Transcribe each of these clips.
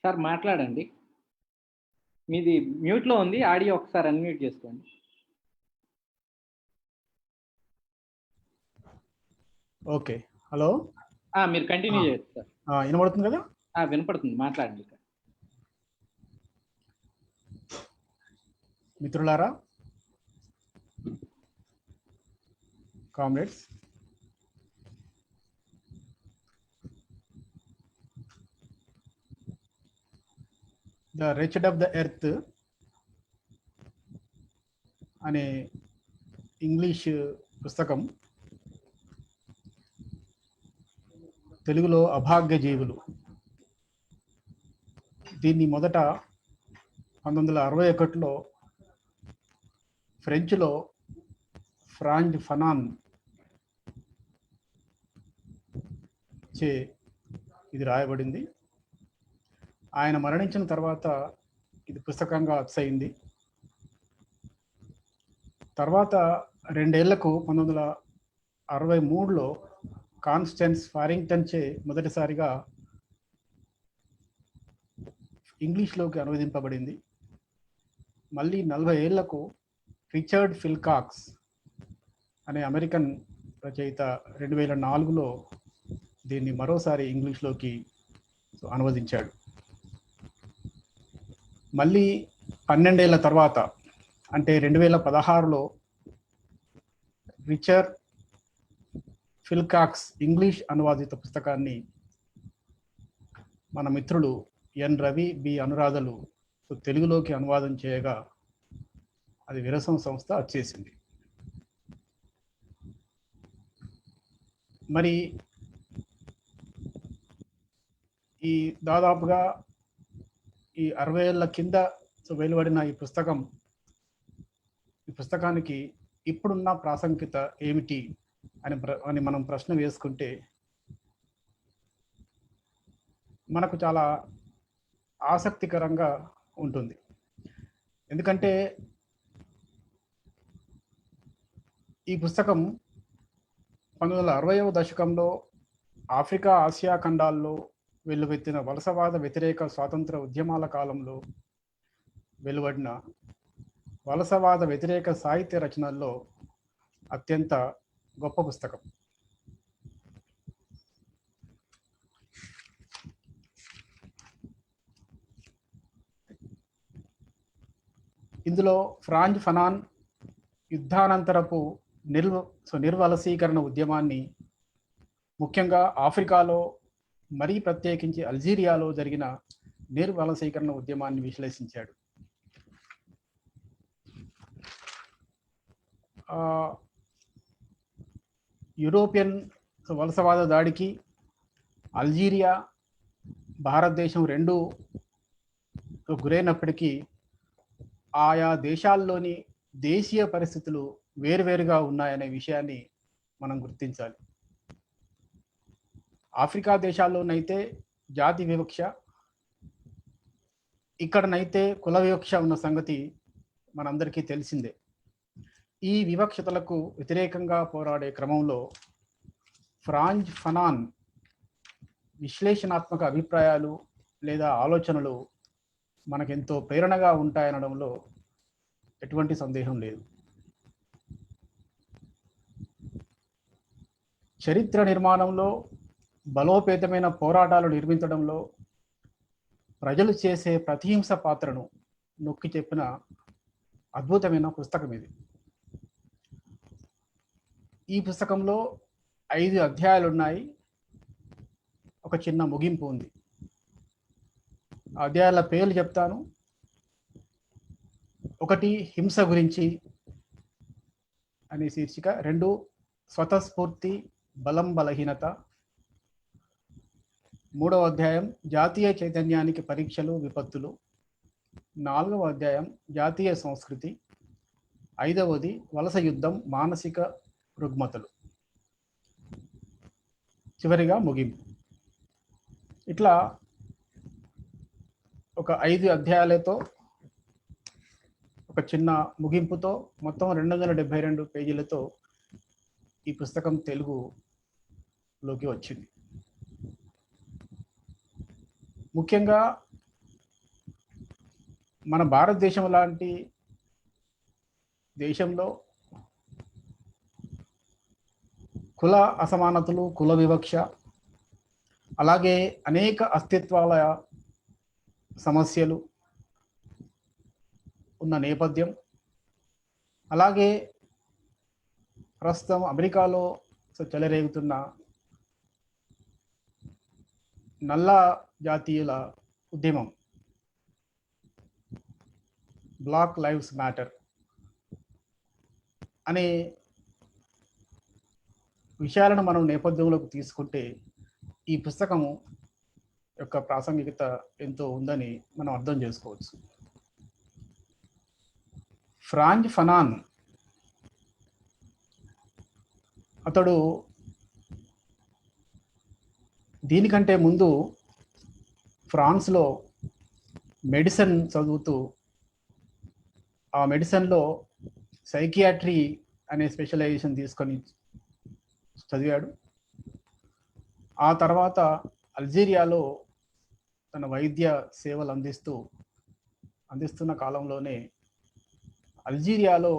Sir మాట్లాడండి. మీది మ్యూట్లో ఉంది. ఆడియో ఒకసారి అన్మ్యూట్ చేసుకోండి. ఓకే. హలో. మీరు కంటిన్యూ చేయొచ్చు సార్. వినపడుతుంది కదా? వినపడుతుంది, మాట్లాడండి. మిత్రులారా, comrades, the Richard of the earth అనే ఇంగ్లీష్ పుస్తకం, తెలుగులో అభాగ్య జీవులు. దీన్ని మొదట 1961లో ఫ్రెంచ్లో ఫ్రాంజ్ ఫనాన్ చే ఇది రాయబడింది. ఆయన మరణించిన తర్వాత ఇది పుస్తకంగా అచ్చయింది. తర్వాత 2 ఏళ్లకు 1963లో కాన్స్టెన్స్ ఫారింగ్టన్ చే మొదటిసారిగా ఇంగ్లీష్లోకి అనువదింపబడింది. మళ్ళీ 40 ఏళ్లకు రిచర్డ్ ఫిల్కాక్స్ అనే అమెరికన్ రచయిత 2004లో దీన్ని మరోసారి ఇంగ్లీష్లోకి అనువదించాడు. మళ్ళీ 12 ఏళ్ల తర్వాత అంటే 2016లో రిచర్డ్ ఫిల్కాక్స్ ఇంగ్లీష్ అనువాదిత పుస్తకాన్ని మన మిత్రులు ఎన్ రవి, బి అనురాధలు తెలుగులోకి అనువాదం చేయగా అది విరసం సంస్థ వచ్చేసింది. మరి ఈ దాదాపుగా ఈ 60 ఏళ్ల కింద వెలువడిన ఈ పుస్తకానికి ఇప్పుడున్న ప్రాసంగికత ఏమిటి అని మనం ప్రశ్న వేసుకుంటే మనకు చాలా ఆసక్తికరంగా ఉంటుంది. ఎందుకంటే ఈ పుస్తకం 1960వ దశకంలో ఆఫ్రికా, ఆసియా ఖండాల్లో వెల్లువెత్తిన వలసవాద వ్యతిరేక స్వాతంత్ర ఉద్యమాల కాలంలో వెలువడిన వలసవాద వ్యతిరేక సాహిత్య రచనల్లో అత్యంత గొప్ప పుస్తకం. ఇందులో ఫ్రాంజ్ ఫనాన్ యుద్ధానంతరపు నిర్వలసీకరణ ఉద్యమాన్ని, ముఖ్యంగా ఆఫ్రికాలో, మరీ ప్రత్యేకించి అల్జీరియాలో జరిగిన నిర్వలసీకరణ ఉద్యమాన్ని విశ్లేషించాడు. యూరోపియన్ వలసవాద దాడికి అల్జీరియా, భారతదేశం రెండూ గురైనప్పటికీ ఆయా దేశాల్లోని దేశీయ పరిస్థితులు వేరువేరుగా ఉన్నాయనే విషయాన్ని మనం గుర్తించాలి. ఆఫ్రికా దేశాల్లోనైతే జాతి వివక్ష, ఇక్కడనైతే కుల వివక్ష ఉన్న సంగతి మనందరికీ తెలిసిందే. ఈ వివక్షతలకు వ్యతిరేకంగా పోరాడే క్రమంలో ఫ్రాంజ్ ఫనాన్ విశ్లేషణాత్మక అభిప్రాయాలు లేదా ఆలోచనలు మనకెంతో ప్రేరణగా ఉంటాయనడంలో ఎటువంటి సందేహం లేదు. చరిత్ర నిర్మాణంలో, బలోపేతమైన పోరాటాలు నిర్మించడంలో ప్రజలు చేసే ప్రతిహింస పాత్రను నొక్కి చెప్పిన అద్భుతమైన పుస్తకం ఇది. ఈ పుస్తకంలో 5 అధ్యాయాలు ఉన్నాయి. ఒక చిన్న ముగింపు ఉంది. అధ్యాయాల పేర్లు చెప్తాను. 1 హింస గురించి అనే శీర్షిక, 2 స్వతస్ఫూర్తి, బలం బలహీనత, 3వ అధ్యాయం జాతీయ చైతన్యానికి పరీక్షలు విపత్తులు, 4వ అధ్యాయం జాతీయ సంస్కృతి, 5వది వలస యుద్ధం మానసిక రుగ్మతలు, చివరిగా ముగింపు. ఇట్లా ఒక 5 అధ్యాయాలతో ఒక చిన్న ముగింపుతో మొత్తం 272 పేజీలతో ఈ పుస్తకం తెలుగులోకి వచ్చింది. ముఖ్యంగా మన భారతదేశం లాంటి దేశంలో కుల అసమానతలు, కుల వివక్ష, అలాగే అనేక అస్తిత్వాల సమస్యలు ఉన్న నేపథ్యం, అలాగే ప్రస్తుతం అమెరికాలో చెలరేగుతున్న నల్ల జాతీయుల ఉద్యమం, బ్లాక్ లైవ్స్ మ్యాటర్ అనే విషయాలను మనం నేపథ్యంలోకి తీసుకుంటే ఈ పుస్తకము యొక్క ప్రాసంగికత ఎంతో ఉందని మనం అర్థం చేసుకోవచ్చు. ఫ్రాంజ్ ఫనాన్ అతడు దీనికంటే ముందు ఫ్రాన్స్లో మెడిసిన్ చదువుతూ ఆ మెడిసిన్లో సైకియాట్రీ అనే స్పెషలైజేషన్ తీసుకొని చదివాడు. ఆ తర్వాత అల్జీరియాలో తన వైద్య సేవలు అందిస్తున్న కాలంలోనే అల్జీరియాలో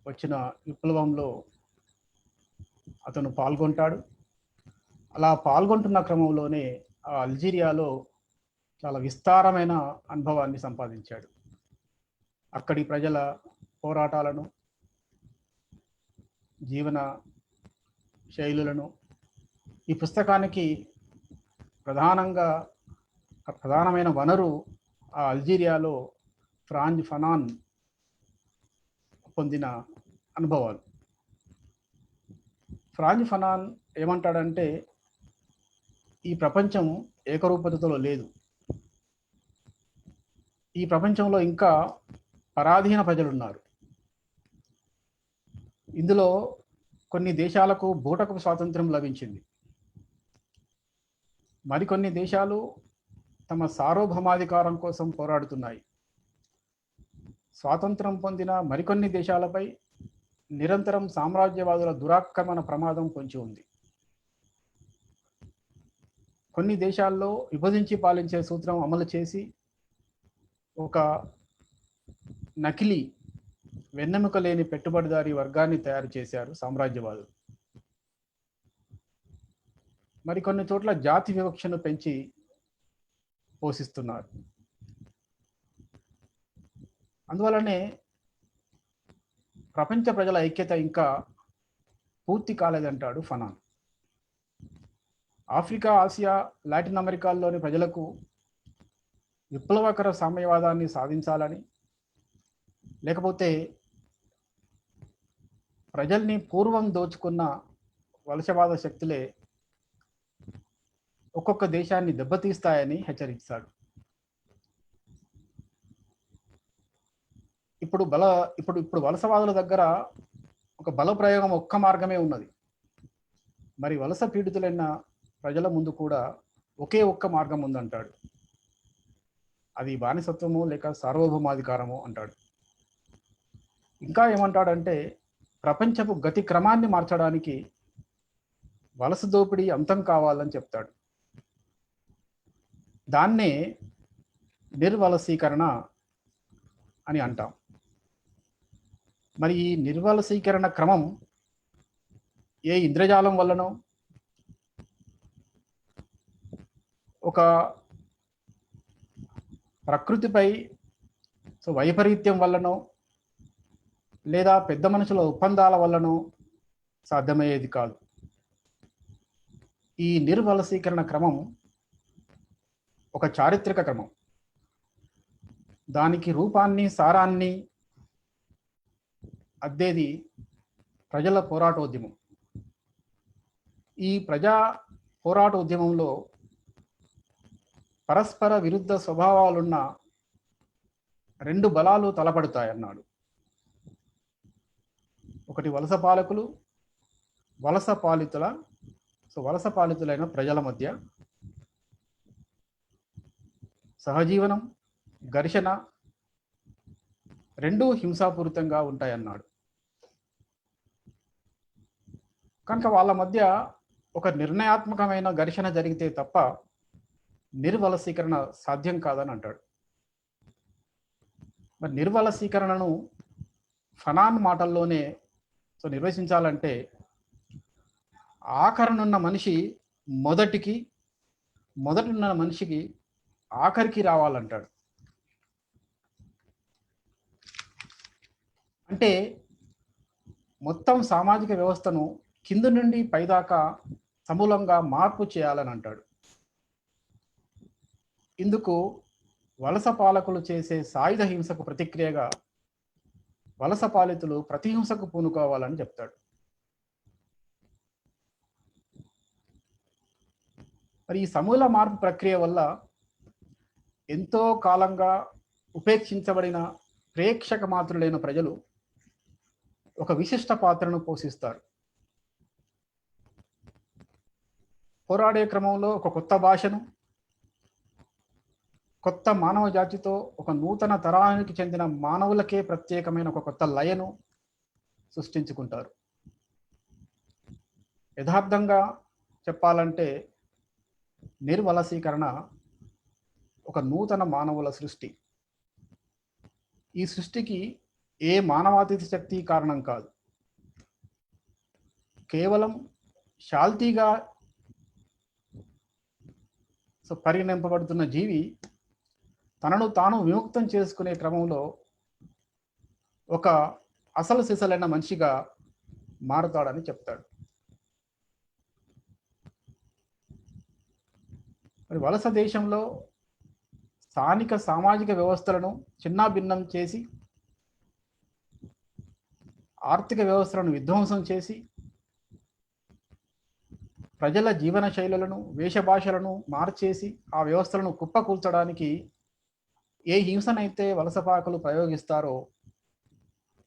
వచ్చిన విప్లవంలో అతను పాల్గొంటాడు. అలా పాల్గొంటున్న క్రమంలోనే ఆ అల్జీరియాలో చాలా విస్తారమైన అనుభవాన్ని సంపాదించాడు. అక్కడి ప్రజల పోరాటాలను, జీవన శైలులను ఈ పుస్తకానికి ప్రధానమైన వనరు ఆ అల్జీరియాలో ఫ్రాంజ్ ఫనాన్ పొందిన అనుభవాలు. ఫ్రాంజ్ ఫనాన్ ఏమంటాడంటే, ఈ ప్రపంచం ఏకరూపతలో లేదు, ఈ ప్రపంచంలో ఇంకా పరాధీన ప్రజలున్నారు. ఇందులో కొన్ని దేశాలకు బూటకపు స్వాతంత్రం లభించింది, మరికొన్ని దేశాలు తమ సార్వభౌమాధికారం కోసం పోరాడుతున్నాయి. స్వాతంత్రం పొందిన మరికొన్ని దేశాలపై నిరంతరం సామ్రాజ్యవాదుల దురాక్రమణ ప్రమాదం పొంచి ఉంది. కొన్ని దేశాల్లో విభజించి పాలించే సూత్రం అమలు చేసి ఒక నకిలీ వెన్నెముక లేని పెట్టుబడిదారీ వర్గాన్ని తయారు చేశారు సామ్రాజ్యవాదులు. మరికొన్ని చోట్ల జాతి వివక్షను పెంచి పోషిస్తున్నారు. అందువలనే ప్రపంచ ప్రజల ఐక్యత ఇంకా పూర్తి కాలేదంటాడు ఫనాన్. ఆఫ్రికా, ఆసియా, లాటిన్ అమెరికాల్లోని ప్రజలకు విప్లవకర సామ్యవాదాన్ని సాధించాలని, లేకపోతే ప్రజల్ని పూర్వం దోచుకున్న వలసవాద శక్తులే ఒక్కొక్క దేశాన్ని దెబ్బతీస్తాయని హెచ్చరించాడు. ఇప్పుడు వలసవాదుల దగ్గర ఒక బల ప్రయోగం ఒక్క మార్గమే ఉన్నది. మరి వలస పీడితులైన ప్రజల ముందు కూడా ఒకే ఒక్క మార్గం ఉందంటాడు. అది బానిసత్వము లేక సార్వభౌమాధికారము అంటాడు. ఇంకా ఏమంటాడంటే, ప్రపంచపు గతి క్రమాన్ని మార్చడానికి వలస దోపిడీ అంతం కావాలని చెప్తాడు. దాన్నే నిర్వలసీకరణ అని అంటాం. మరి ఈ నిర్వలసీకరణ క్రమం ఏ ఇంద్రజాలం వల్లనో, ఒక ప్రకృతిపై వైపరీత్యం వల్లనో, లేదా పెద్ద మనుషుల ఒప్పందాల వల్లనో సాధ్యమయ్యేది కాదు. ఈ నిర్వలసీకరణ క్రమం ఒక చారిత్రక క్రమం. దానికి రూపాన్ని, సారాన్ని అద్దేది ప్రజల పోరాటోద్యమం. ఈ ప్రజా పోరాటోద్యమంలో పరస్పర విరుద్ధ స్వభావాలున్న రెండు బలాలు తలపడతాయన్నాడు. ఒకటి వలస పాలకులు, వలస పాలితులైన ప్రజల మధ్య సహజీవనం, ఘర్షణ రెండూ హింసాపూరితంగా ఉంటాయన్నాడు. కనుక వాళ్ళ మధ్య ఒక నిర్ణయాత్మకమైన ఘర్షణ జరిగితే తప్ప నిర్వలసీకరణ సాధ్యం కాదని అంటాడు. మరి నిర్వలసీకరణను ఫనాన్ మాటల్లోనే నిర్వచించాలంటే ఆఖరనున్న మనిషి మొదటిన్న మనిషికి ఆఖరికి రావాలంటాడు. అంటే మొత్తం సామాజిక వ్యవస్థను కింద నుండి పైదాకా సమూలంగా మార్పు చేయాలని అంటాడు. ఇందుకు వలస పాలకులు చేసే సాయుధ హింసకు ప్రతిక్రియగా వలస పాలితులు ప్రతిహింసకు పూనుకోవాలని చెప్తాడు. మరి ఈ సమూల మార్పు ప్రక్రియ వల్ల ఎంతో కాలంగా ఉపేక్షించబడిన ప్రేక్షక మాత్రులైన ప్రజలు ఒక విశిష్ట పాత్రను పోషిస్తారు. పోరాడే క్రమంలో ఒక కొత్త భాషను, కొత్త మానవ జాతితో, ఒక నూతన తరానికి చెందిన మానవులకే ప్రత్యేకమైన ఒక కొత్త లయను సృష్టించుకుంటారు. యథార్థంగా చెప్పాలంటే నిర్వలసీకరణ ఒక నూతన మానవుల సృష్టి. ఈ సృష్టికి ఏ మానవాతీత శక్తి కారణం కాదు. కేవలం శాల్తీగా పరిగణింపబడుతున్న జీవి తనను తాను విముక్తం చేసుకునే క్రమంలో ఒక అసలు సిసలైన మనిషిగా మారుతాడని చెప్తాడు. మరి వలస దేశంలో స్థానిక సామాజిక వ్యవస్థలను చిన్నాభిన్నం చేసి, ఆర్థిక వ్యవస్థలను విధ్వంసం చేసి, ప్రజల జీవన శైలులను, వేషభాషలను మార్చేసి ఆ వ్యవస్థలను కుప్పకూల్చడానికి ఏ హింసనైతే వలసపాలకులు ప్రయోగిస్తారో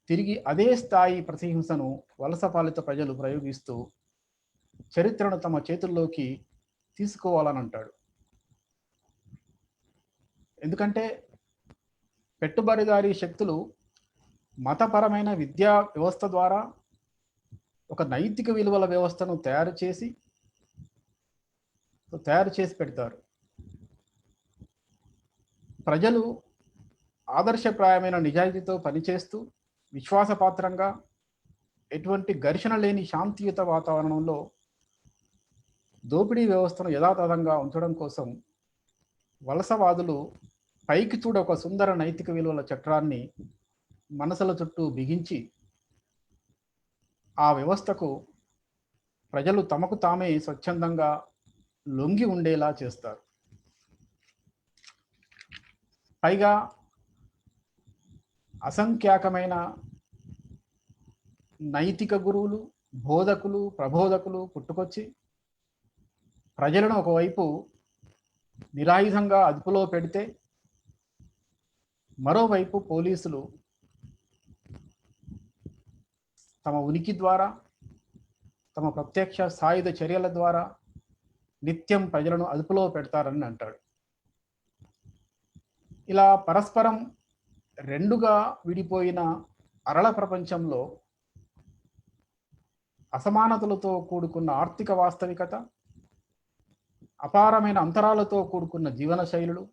తిరిగి అదే స్థాయి ప్రతిహింసను వలసపాలిత ప్రజలు ప్రయోగిస్తూ చరిత్రను తమ చేతుల్లోకి తీసుకోవాలని అంటాడు. ఎందుకంటే పెట్టుబడిదారీ శక్తులు మతపరమైన విద్యా వ్యవస్థ ద్వారా ఒక నైతిక విలువల వ్యవస్థను తయారు చేసి పెడతారు. ప్రజలు ఆదర్శప్రాయమైన నిజాయితీతో పనిచేస్తూ విశ్వాసపాత్రంగా ఎటువంటి ఘర్షణ లేని శాంతియుత వాతావరణంలో దోపిడీ వ్యవస్థను యథాతథంగా ఉంచడం కోసం వలసవాదులు పైకి చూడ ఒక సుందర నైతిక విలువల చట్రాన్ని మనసుల చుట్టూ బిగించి ఆ వ్యవస్థకు ప్రజలు తమకు తామే స్వచ్ఛందంగా లొంగి ఉండేలా చేస్తారు. పైగా అసంఖ్యాకమైన నైతిక గురువులు, బోధకులు, ప్రబోధకులు పుట్టుకొచ్చి ప్రజలను ఒకవైపు నిరాయుధంగా అదుపులో పెడితే, మరోవైపు పోలీసులు తమ ఉనికి ద్వారా, తమ ప్రత్యక్ష సాయుధ చర్యల ద్వారా నిత్యం ప్రజలను అదుపులో పెడతారని అంటాడు. ఇలా పరస్పరం రెండుగా విడిపోయిన అరళ ప్రపంచంలో అసమానతలతో కూడుకున్న ఆర్థిక వాస్తవికత, అపారమైన అంతరాలతో కూడుకున్న జీవన శైలులు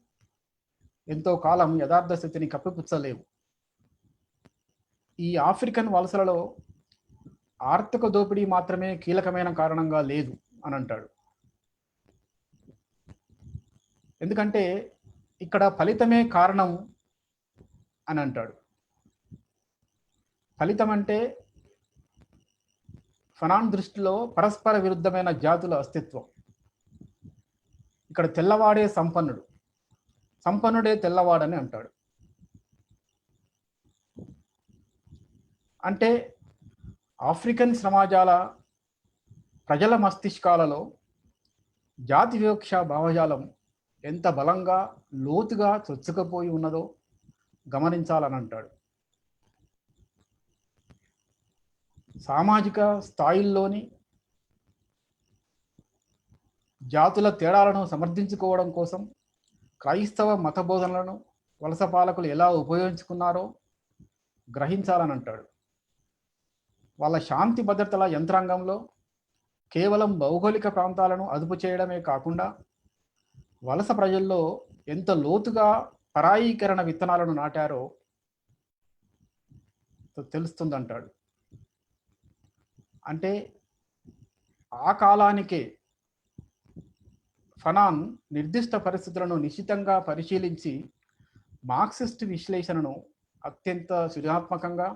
ఎంతో కాలం యథార్థ స్థితిని కప్పిపుచ్చలేవు. ఈ ఆఫ్రికన్ వలసలలో ఆర్థిక దోపిడీ మాత్రమే కీలకమైన కారణంగా లేదు అని అంటాడు. ఎందుకంటే ఇక్కడ ఫలితమే కారణం అని అంటాడు. ఫలితం అంటే ఫనాన్ దృష్టిలో పరస్పర విరుద్ధమైన జాతుల అస్తిత్వం. ఇక్కడ తెల్లవాడే సంపన్నుడు, సంపన్నుడే తెల్లవాడని అంటాడు. అంటే ఆఫ్రికన్ సమాజాల ప్రజల మస్తిష్కాలలో జాతి వివక్ష భావజాలం ఎంత బలంగా లోతుగా చొచ్చుకుపోయి ఉన్నదో గమనించాలని అంటాడు. సామాజిక స్థాయిల్లోని జాతుల తేడాలను సమర్థించుకోవడం కోసం క్రైస్తవ మత బోధనలను వలస పాలకులు ఎలా ఉపయోగించుకున్నారో గ్రహించాలని అంటాడు. వాళ్ళ శాంతి భద్రతల యంత్రాంగంలో కేవలం భౌగోళిక ప్రాంతాలను అదుపు చేయడమే కాకుండా వలస ప్రజల్లో ఎంత లోతుగా పరాయీకరణ విత్తనాలను నాటారో తెలుస్తుంది అంటాడు. అంటే ఆ కాలానికే ఫనాన్ నిర్దిష్ట పరిస్థితులను నిశితంగా పరిశీలించి మార్క్సిస్ట్ విశ్లేషణను అత్యంత సృజనాత్మకంగా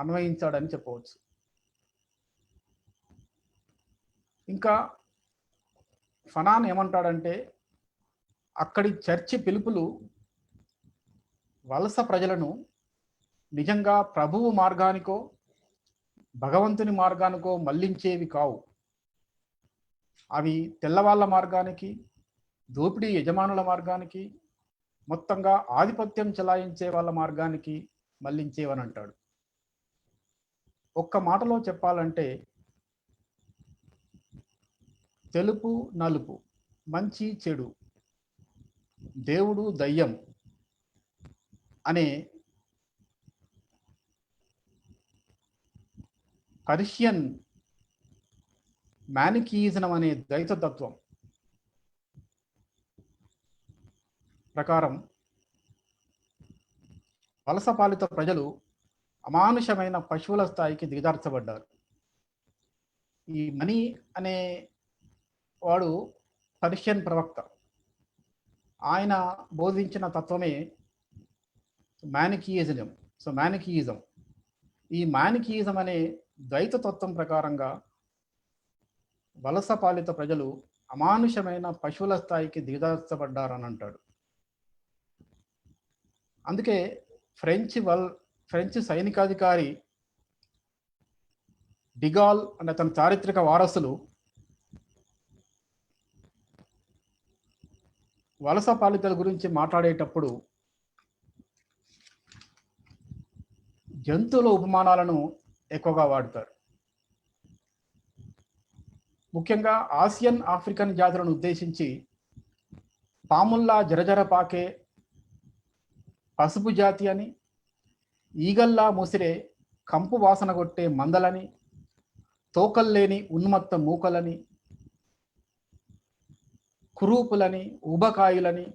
అన్వయించాడని చెప్పవచ్చు. ఇంకా ఫనాన్ ఏమంటాడంటే, అక్కడి చర్చి పిలుపులు వలస ప్రజలను నిజంగా ప్రభువు మార్గానికో భగవంతుని మార్గానికో మళ్లించేవి కావు. అవి తెల్లవాళ్ళ మార్గానికి, దోపిడీ యజమానుల మార్గానికి, మొత్తంగా ఆధిపత్యం చెలాయించే వాళ్ళ మార్గానికి మళ్లించేవని అంటాడు. ఒక్క మాటలో చెప్పాలంటే తెలుపు నలుపు, మంచి చెడు, దేవుడు దయ్యం అనే పర్షియన్ మానికీయిజం అనే ద్వైతతత్వం ప్రకారం వలసపాలిత ప్రజలు అమానుషమైన పశువుల స్థాయికి దిగజార్చబడ్డారు. ఈ మనీ అనే వాడు పర్షియన్ ప్రవక్త. ఆయన బోధించిన తత్వమే మానికీయిజం. మానికీయిజం, ఈ మానికీయిజం అనే ద్వైత తత్వం ప్రకారంగా వలసపాలిత ప్రజలు అమానుషమైన పశువుల స్థాయికి దిగజార్చబడ్డారని అంటాడు. అందుకే ఫ్రెంచ్ సైనికాధికారి డిగాల్ అనే తన చారిత్రక వారసులు వలస పాలితుల గురించి మాట్లాడేటప్పుడు జంతువుల ఉపమానాలను ఎక్కువగా వాడతారు. ముఖ్యంగా ఆసియన్ ఆఫ్రికన్ జాతులను ఉద్దేశించి పాముల్లా జరజర పాకే పసుపు జాతి అని, ఈగల్లా ముసిరే కంపు వాసన కొట్టే మందలని, తోకల్లేని ఉన్మత్త మూకలని, కురూపులని, ఊబకాయులని,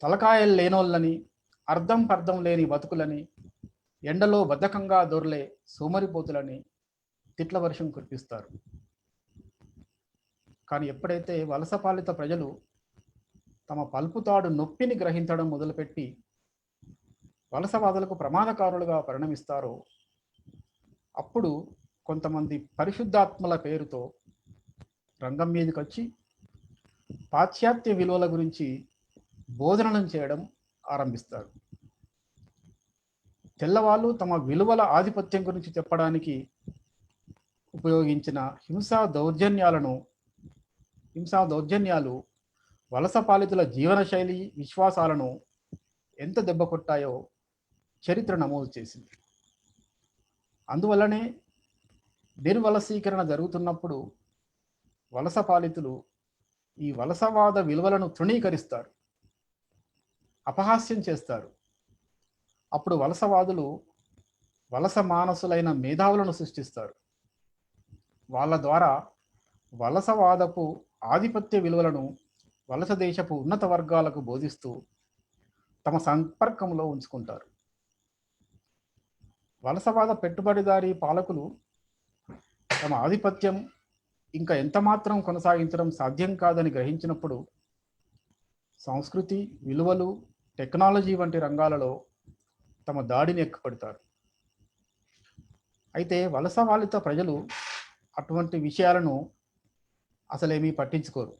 తలకాయలు లేనోళ్ళని, అర్థం పర్థం లేని బతుకులని, ఎండలో బద్ధకంగా దొర్లే సోమరిపోతులని తిట్ల వర్షం కురిపిస్తారు. కానీ ఎప్పుడైతే వలసపాలిత ప్రజలు తమ పల్పుతాడు నొప్పిని గ్రహించడం మొదలుపెట్టి వలసవాదులకు ప్రమాదకారులుగా పరిణమిస్తారో, అప్పుడు కొంతమంది పరిశుద్ధాత్మల పేరుతో రంగం మీదకి వచ్చి పాశ్చాత్య విలువల గురించి బోధనలను చేయడం ఆరంభిస్తారు. తెల్లవాళ్ళు తమ విలువల ఆధిపత్యం గురించి చెప్పడానికి ఉపయోగించిన హింసా దౌర్జన్యాలు వలస పాలితుల జీవనశైలి విశ్వాసాలను ఎంత దెబ్బ కొట్టాయో చరిత్ర నమోదు చేసింది. అందువల్లనే నిర్వలసీకరణ జరుగుతున్నప్పుడు వలస పాలితులు ఈ వలసవాద విలువలను తృణీకరిస్తారు, అపహాస్యం చేస్తారు. అప్పుడు వలసవాదులు వలస మానసులైన మేధావులను సృష్టిస్తారు. వాళ్ళ ద్వారా వలసవాదపు ఆధిపత్య విలువలను వలస దేశపు ఉన్నత వర్గాలకు బోధిస్తూ తమ సంపర్కంలో ఉంచుకుంటారు. వలసవాద పెట్టుబడిదారీ పాలకులు తమ ఆధిపత్యం ఇంకా ఎంతమాత్రం కొనసాగించడం సాధ్యం కాదని గ్రహించినప్పుడు సంస్కృతి, విలువలు, టెక్నాలజీ వంటి రంగాలలో తమ దాడిని ఎక్కుపెడతారు. అయితే వలసపాలిత ప్రజలు అటువంటి విషయాలను అసలేమీ పట్టించుకోరు.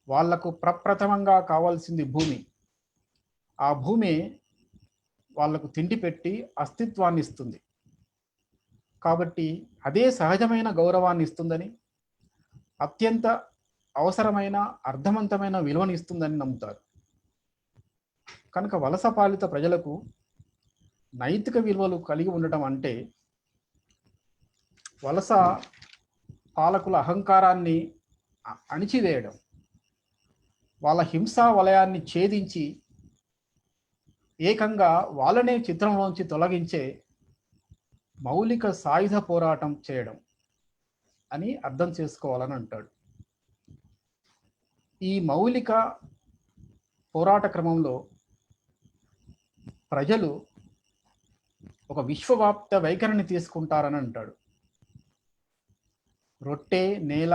వాళ్లకు ప్రప్రథమంగా కావాల్సింది భూమి. ఆ భూమి వాళ్లకు తిండి పెట్టి అస్తిత్వాన్ని ఇస్తుంది. కాబట్టి అదే సహజమైన గౌరవాన్ని ఇస్తుందని, అత్యంత అవసరమైన అర్థవంతమైన విలువను ఇస్తుందని నమ్ముతారు. కనుక వలసపాలిత ప్రజలకు నైతిక విలువలు కలిగి ఉండటం అంటే వలస పాలకుల అహంకారాన్ని అణిచివేయడం, వాళ్ళ హింసా వలయాన్ని ఛేదించి ఏకంగా వాళ్ళనే చిత్రంలోంచి తొలగించే మౌలిక సాయుధ పోరాటం చేయడం అని అర్థం చేసుకోవాలని అంటాడు. ఈ మౌలిక పోరాట క్రమంలో ప్రజలు ఒక విశ్వవ్యాప్త వైఖరిని తీసుకుంటారని అంటాడు. రొట్టె నేల,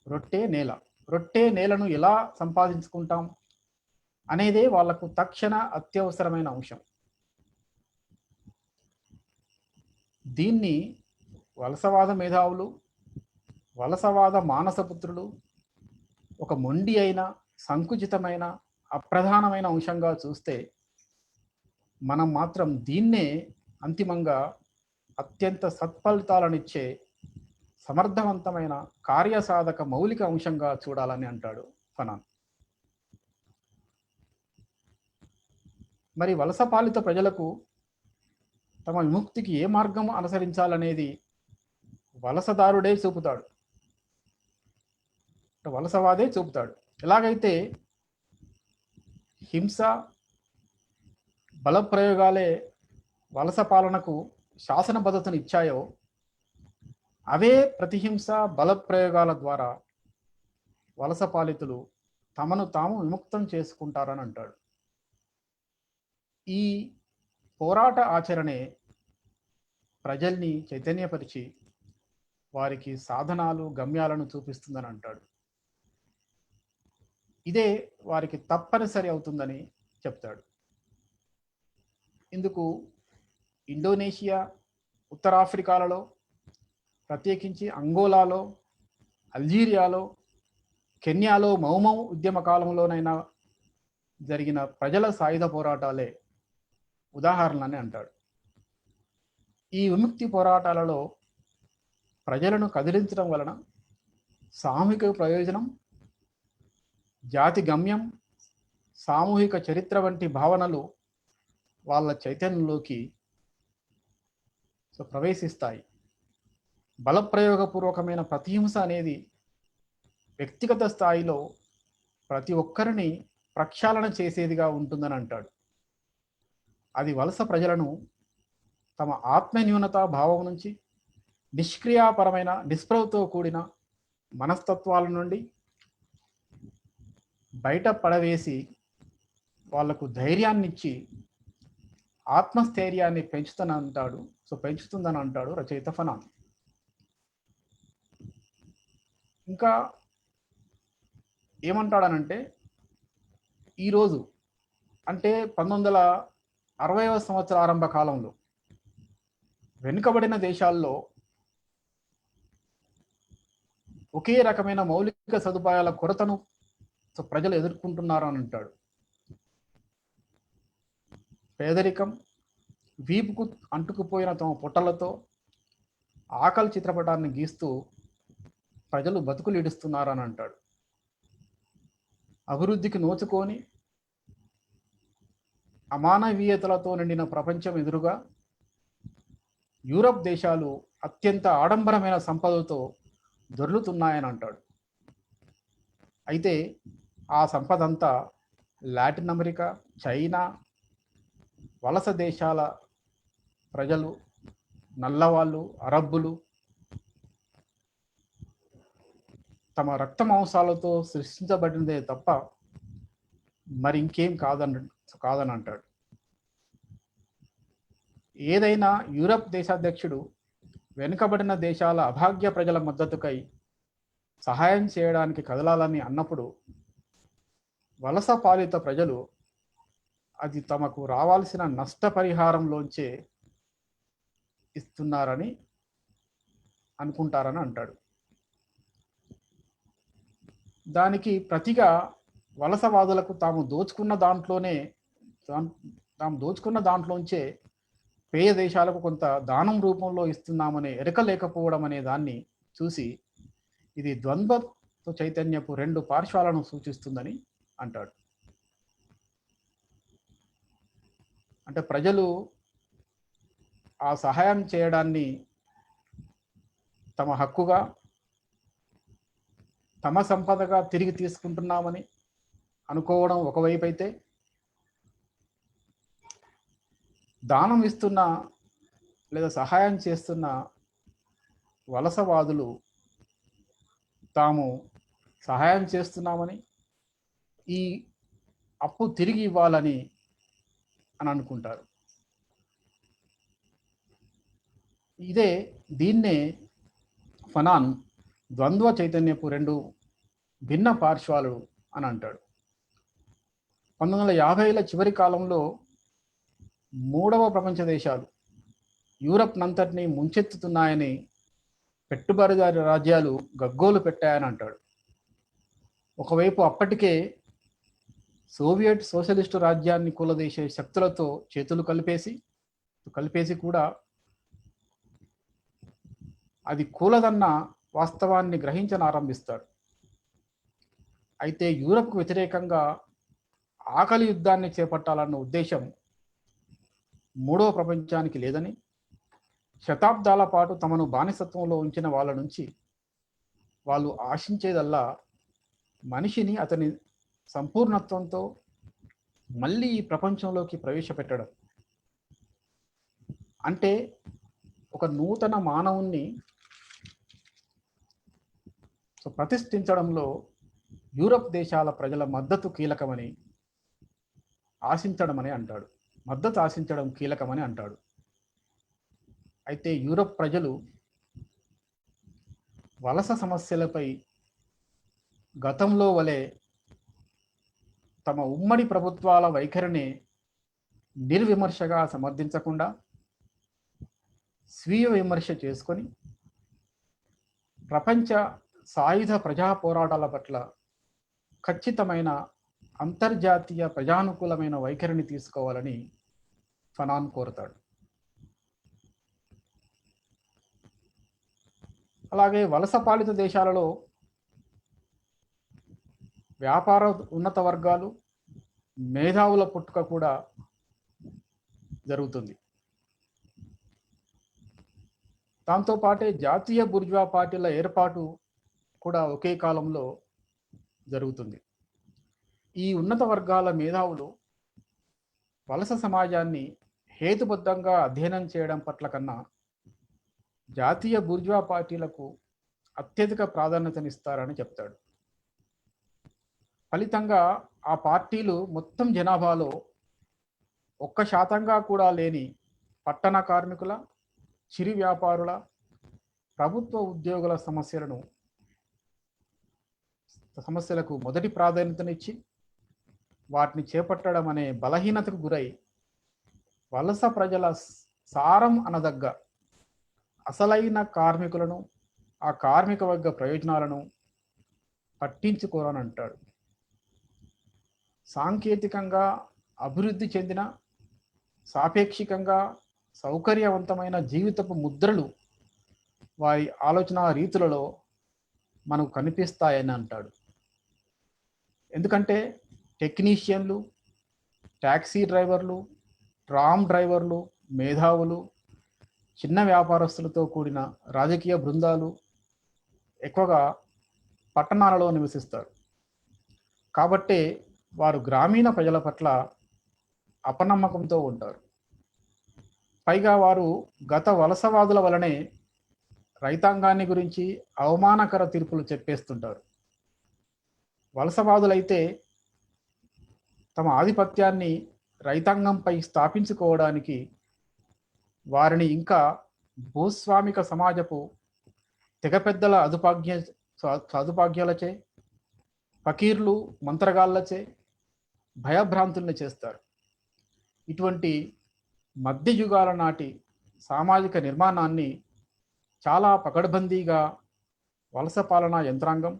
రొట్టె నేల, రొట్టె నేలను ఎలా సంపాదించుకుంటాం అనేదే వాళ్లకు తక్షణ అత్యవసరమైన అంశం. దీన్ని వలసవాద మేధావులు, వలసవాద మానసపుత్రులు ఒక మొండి అయిన, సంకుచితమైన, అప్రధానమైన అంశంగా చూస్తే, మనం మాత్రం దీన్నే అంతిమంగా అత్యంత సత్ఫలితాలనిచ్చే సమర్థవంతమైన కార్యసాధక మౌలిక అంశంగా చూడాలని అంటాడు ఫనాన్. మరి వలసపాలిత ప్రజలకు తమ విముక్తికి ఏ మార్గం అనుసరించాలనేది వలసదారుడే చూపుతాడు, వలసవాదే చూపుతాడు. ఎలాగైతే హింస, బలప్రయోగాలే వలస పాలనకు శాసనబద్ధతను ఇచ్చాయో, అవే ప్రతిహింస బలప్రయోగాల ద్వారా వలస పాలితులు తమను తాము విముక్తం చేసుకుంటారని అంటాడు. ఈ పోరాట ఆచరణే ప్రజల్ని చైతన్యపరిచి వారికి సాధనాలు, గమ్యాలను చూపిస్తుందని అంటాడు. ఇదే వారికి తప్పనిసరి అవుతుందని చెప్తాడు. ఇందుకు ఇండోనేషియా, ఉత్తరాఫ్రికాలలో, ప్రత్యేకించి అంగోలాలో, అల్జీరియాలో, కెన్యాలో మౌమౌ ఉద్యమ కాలంలోనైనా జరిగిన ప్రజల సాయుధ పోరాటాలే ఉదాహరణలని అంటాడు. ఈ విముక్తి పోరాటాలలో ప్రజలను కదిలించడం వలన సామూహిక ప్రయోజనం, జాతి గమ్యం, సామూహిక చరిత్ర వంటి భావనలు వాళ్ళ చైతన్యంలోకి ప్రవేశిస్తాయి. బలప్రయోగపూర్వకమైన ప్రతిహింస అనేది వ్యక్తిగత స్థాయిలో ప్రతి ఒక్కరిని ప్రక్షాళన చేసేదిగా ఉంటుందని అంటాడు. అది వలస ప్రజలను తమ ఆత్మన్యూనత భావం నుంచి, నిష్క్రియాపరమైన నిస్పృహతో కూడిన మనస్తత్వాల నుండి బయట పడవేసి వాళ్లకు ధైర్యాన్నిచ్చి ఆత్మస్థైర్యాన్ని పెంచుతుందని అంటాడు రచయిత ఫనాన్. ఇంకా ఏమంటాడనంటే, ఈరోజు అంటే 1960వ సంవత్సర ఆరంభ కాలంలో వెనుకబడిన దేశాల్లో ఒకే రకమైన మౌలిక సదుపాయాల కొరతను ప్రజలు ఎదుర్కొంటున్నారు అని అంటాడు. పేదరికం, వీపుకు అంటుకుపోయిన తమ పొట్టలతో ఆకలి చిత్రపటాన్ని గీస్తూ ప్రజలు బతుకులు ఈడుస్తున్నారని అంటాడు. అభివృద్ధికి నోచుకొని అమానవీయతలతో నిండిన ప్రపంచం ఎదురుగా యూరప్ దేశాలు అత్యంత ఆడంబరమైన సంపదతో దొర్లుతున్నాయని అంటాడు. అయితే ఆ సంపద అంతా లాటిన్ అమెరికా, చైనా, వలస దేశాల ప్రజలు, నల్లవాళ్ళు, అరబ్బులు తమ రక్త మాంసాలతో సృష్టించబడినదే తప్ప మరి ఇంకేం కాదని అంటాడు. ఏదైనా యూరప్ దేశాధ్యక్షుడు వెనుకబడిన దేశాల అభాగ్య ప్రజల మద్దతుకై సహాయం చేయడానికి కదలాలని అన్నప్పుడు వలస పాలిత ప్రజలు అది తమకు రావాల్సిన నష్టపరిహారంలోంచే ఇస్తున్నారని అనుకుంటారని అంటాడు. దానికి ప్రతిగా వలసవాదులకు తాము దోచుకున్న దాంట్లోంచే పేద దేశాలకు కొంత దానం రూపంలో ఇస్తున్నామనే ఎరక లేకపోవడం అనే దాన్ని చూసి ఇది ద్వంద్వ చైతన్యపు రెండు పార్శ్వాలను సూచిస్తుందని అంటాడు. అంటే ప్రజలు ఆ సహాయం చేయడాన్ని తమ హక్కుగా, తమ సంపదగా తిరిగి తీసుకుంటున్నామని అనుకోవడం ఒకవైపు అయితే, దానం ఇస్తున్న లేదా సహాయం చేస్తున్న వలసవాదులు తాము సహాయం చేస్తున్నామని, ఈ అప్పు తిరిగి ఇవ్వాలని అని అనుకుంటారు. దీన్నే ఫనాన్ ద్వంద్వ చైతన్యపు రెండు భిన్న పార్శ్వాలు అని అంటాడు. 1950ల చివరి కాలంలో మూడవ ప్రపంచ దేశాలు యూరప్ నంతటినీ ముంచెత్తుతున్నాయని పెట్టుబడిదారి రాజ్యాలు గగ్గోలు పెట్టాయని అంటాడు. ఒకవైపు అప్పటికే సోవియట్ సోషలిస్టు రాజ్యాన్ని కూలదీసే శక్తులతో చేతులు కలిపేసి కూడా అది కూలదన్న వాస్తవాన్ని గ్రహించనారంభిస్తాడు. అయితే యూరప్కు వ్యతిరేకంగా ఆకలి యుద్ధాన్ని చేపట్టాలన్న ఉద్దేశం మూడవ ప్రపంచానికి లేదని, శతాబ్దాల పాటు తమను బానిసత్వంలో ఉంచిన వాళ్ళ నుంచి వాళ్ళు ఆశించేదల్లా మనిషిని అతని సంపూర్ణత్వంతో మళ్ళీ ఈ ప్రపంచంలోకి ప్రవేశపెట్టడం. అంటే ఒక నూతన మానవుణ్ణి ప్రతిష్ఠించడంలో యూరప్ దేశాల ప్రజల మద్దతు కీలకమని ఆశించడం కీలకమని అంటాడు. అయితే యూరప్ ప్రజలు వలస సమస్యలపై గతంలో వలె తమ ఉమ్మడి ప్రభుత్వాల వైఖరిని నిర్విమర్శగా సమర్థించకుండా స్వీయ విమర్శ చేసుకొని ప్రపంచ సాయుధ ప్రజా పోరాటాల పట్ల ఖచ్చితమైన అంతర్జాతీయ ప్రజానుకూలమైన వైఖరిని తీసుకోవాలని ఫనాన్ కోరుతాడు. అలాగే వలస పాలిత దేశాలలో వ్యాపార ఉన్నత వర్గాలు, మేధావుల పుట్టుక కూడా జరుగుతుంది. దాంతోపాటే జాతీయ బుర్జ్వా పార్టీల ఏర్పాటు కూడా ఒకే కాలంలో జరుగుతుంది. ఈ ఉన్నత వర్గాల మేధావులు వలస సమాజాన్ని హేతుబద్ధంగా అధ్యయనం చేయడం పట్ల కన్నా జాతీయ బుర్జ్వా పార్టీలకు అత్యధిక ప్రాధాన్యతనిస్తారని చెప్తాడు. ఫలితంగా ఆ పార్టీలు మొత్తం జనాభాలో 1% కూడా లేని పట్టణ కార్మికుల, చిరు వ్యాపారుల, ప్రభుత్వ ఉద్యోగుల సమస్యలకు మొదటి ప్రాధాన్యతనిచ్చి వాటిని చేపట్టడం అనే బలహీనతకు గురై వలస ప్రజల సారం అనదగ్గ అసలైన కార్మికులను, ఆ కార్మిక వర్గ ప్రయోజనాలను పట్టించుకోరని అంటాడు. సాంకేతికంగా అభివృద్ధి చెందిన, సాపేక్షికంగా సౌకర్యవంతమైన జీవితపు ముద్రలు వారి ఆలోచన రీతులలో మనకు కనిపిస్తాయని అంటాడు. ఎందుకంటే టెక్నీషియన్లు, ట్యాక్సీ డ్రైవర్లు, ట్రామ్ డ్రైవర్లు, మేధావులు, చిన్న వ్యాపారస్తులతో కూడిన రాజకీయ బృందాలు ఎక్కువగా పట్టణాలలో నివసిస్తారు. కాబట్టే వారు గ్రామీణ ప్రజల పట్ల అపనమ్మకంతో ఉంటారు. పైగా వారు గత వలసవాదుల వలనే రైతాంగాన్ని గురించి అవమానకర తీర్పులు చెప్పేస్తుంటారు. వలసవాదులైతే తమ ఆధిపత్యాన్ని రైతాంగంపై స్థాపించుకోవడానికి వారిని ఇంకా భూస్వామిక సమాజపు తెగ పెద్దల సదుపాగ్యాలచే, ఫకీర్లు, మంత్రగాళ్లచే భయభ్రాంతుల్ని చేస్తారు. ఇటువంటి మధ్యయుగాల నాటి సామాజిక నిర్మాణాన్ని చాలా పకడ్బందీగా వలస పాలనా యంత్రాంగం,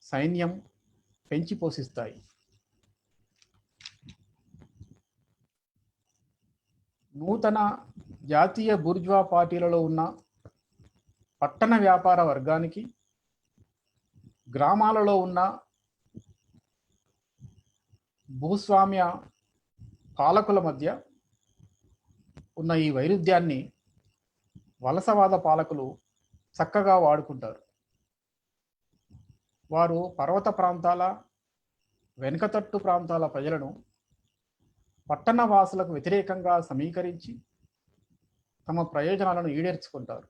సైన్యం పెంచి పోషిస్తాయి. నూతన జాతీయ బుర్జ్వా పార్టీలలో ఉన్న పట్టణ వ్యాపార వర్గానికి, గ్రామాలలో ఉన్న భూస్వామ్య పాలకుల మధ్య ఉన్న ఈ వైరుధ్యాన్ని వలసవాద పాలకులు చక్కగా వాడుకుంటారు. వారు పర్వత ప్రాంతాల, వెనుకతట్టు ప్రాంతాల ప్రజలను పట్టణ వాసులకు వ్యతిరేకంగా సమీకరించి తమ ప్రయోజనాలను ఈడేర్చుకుంటారు.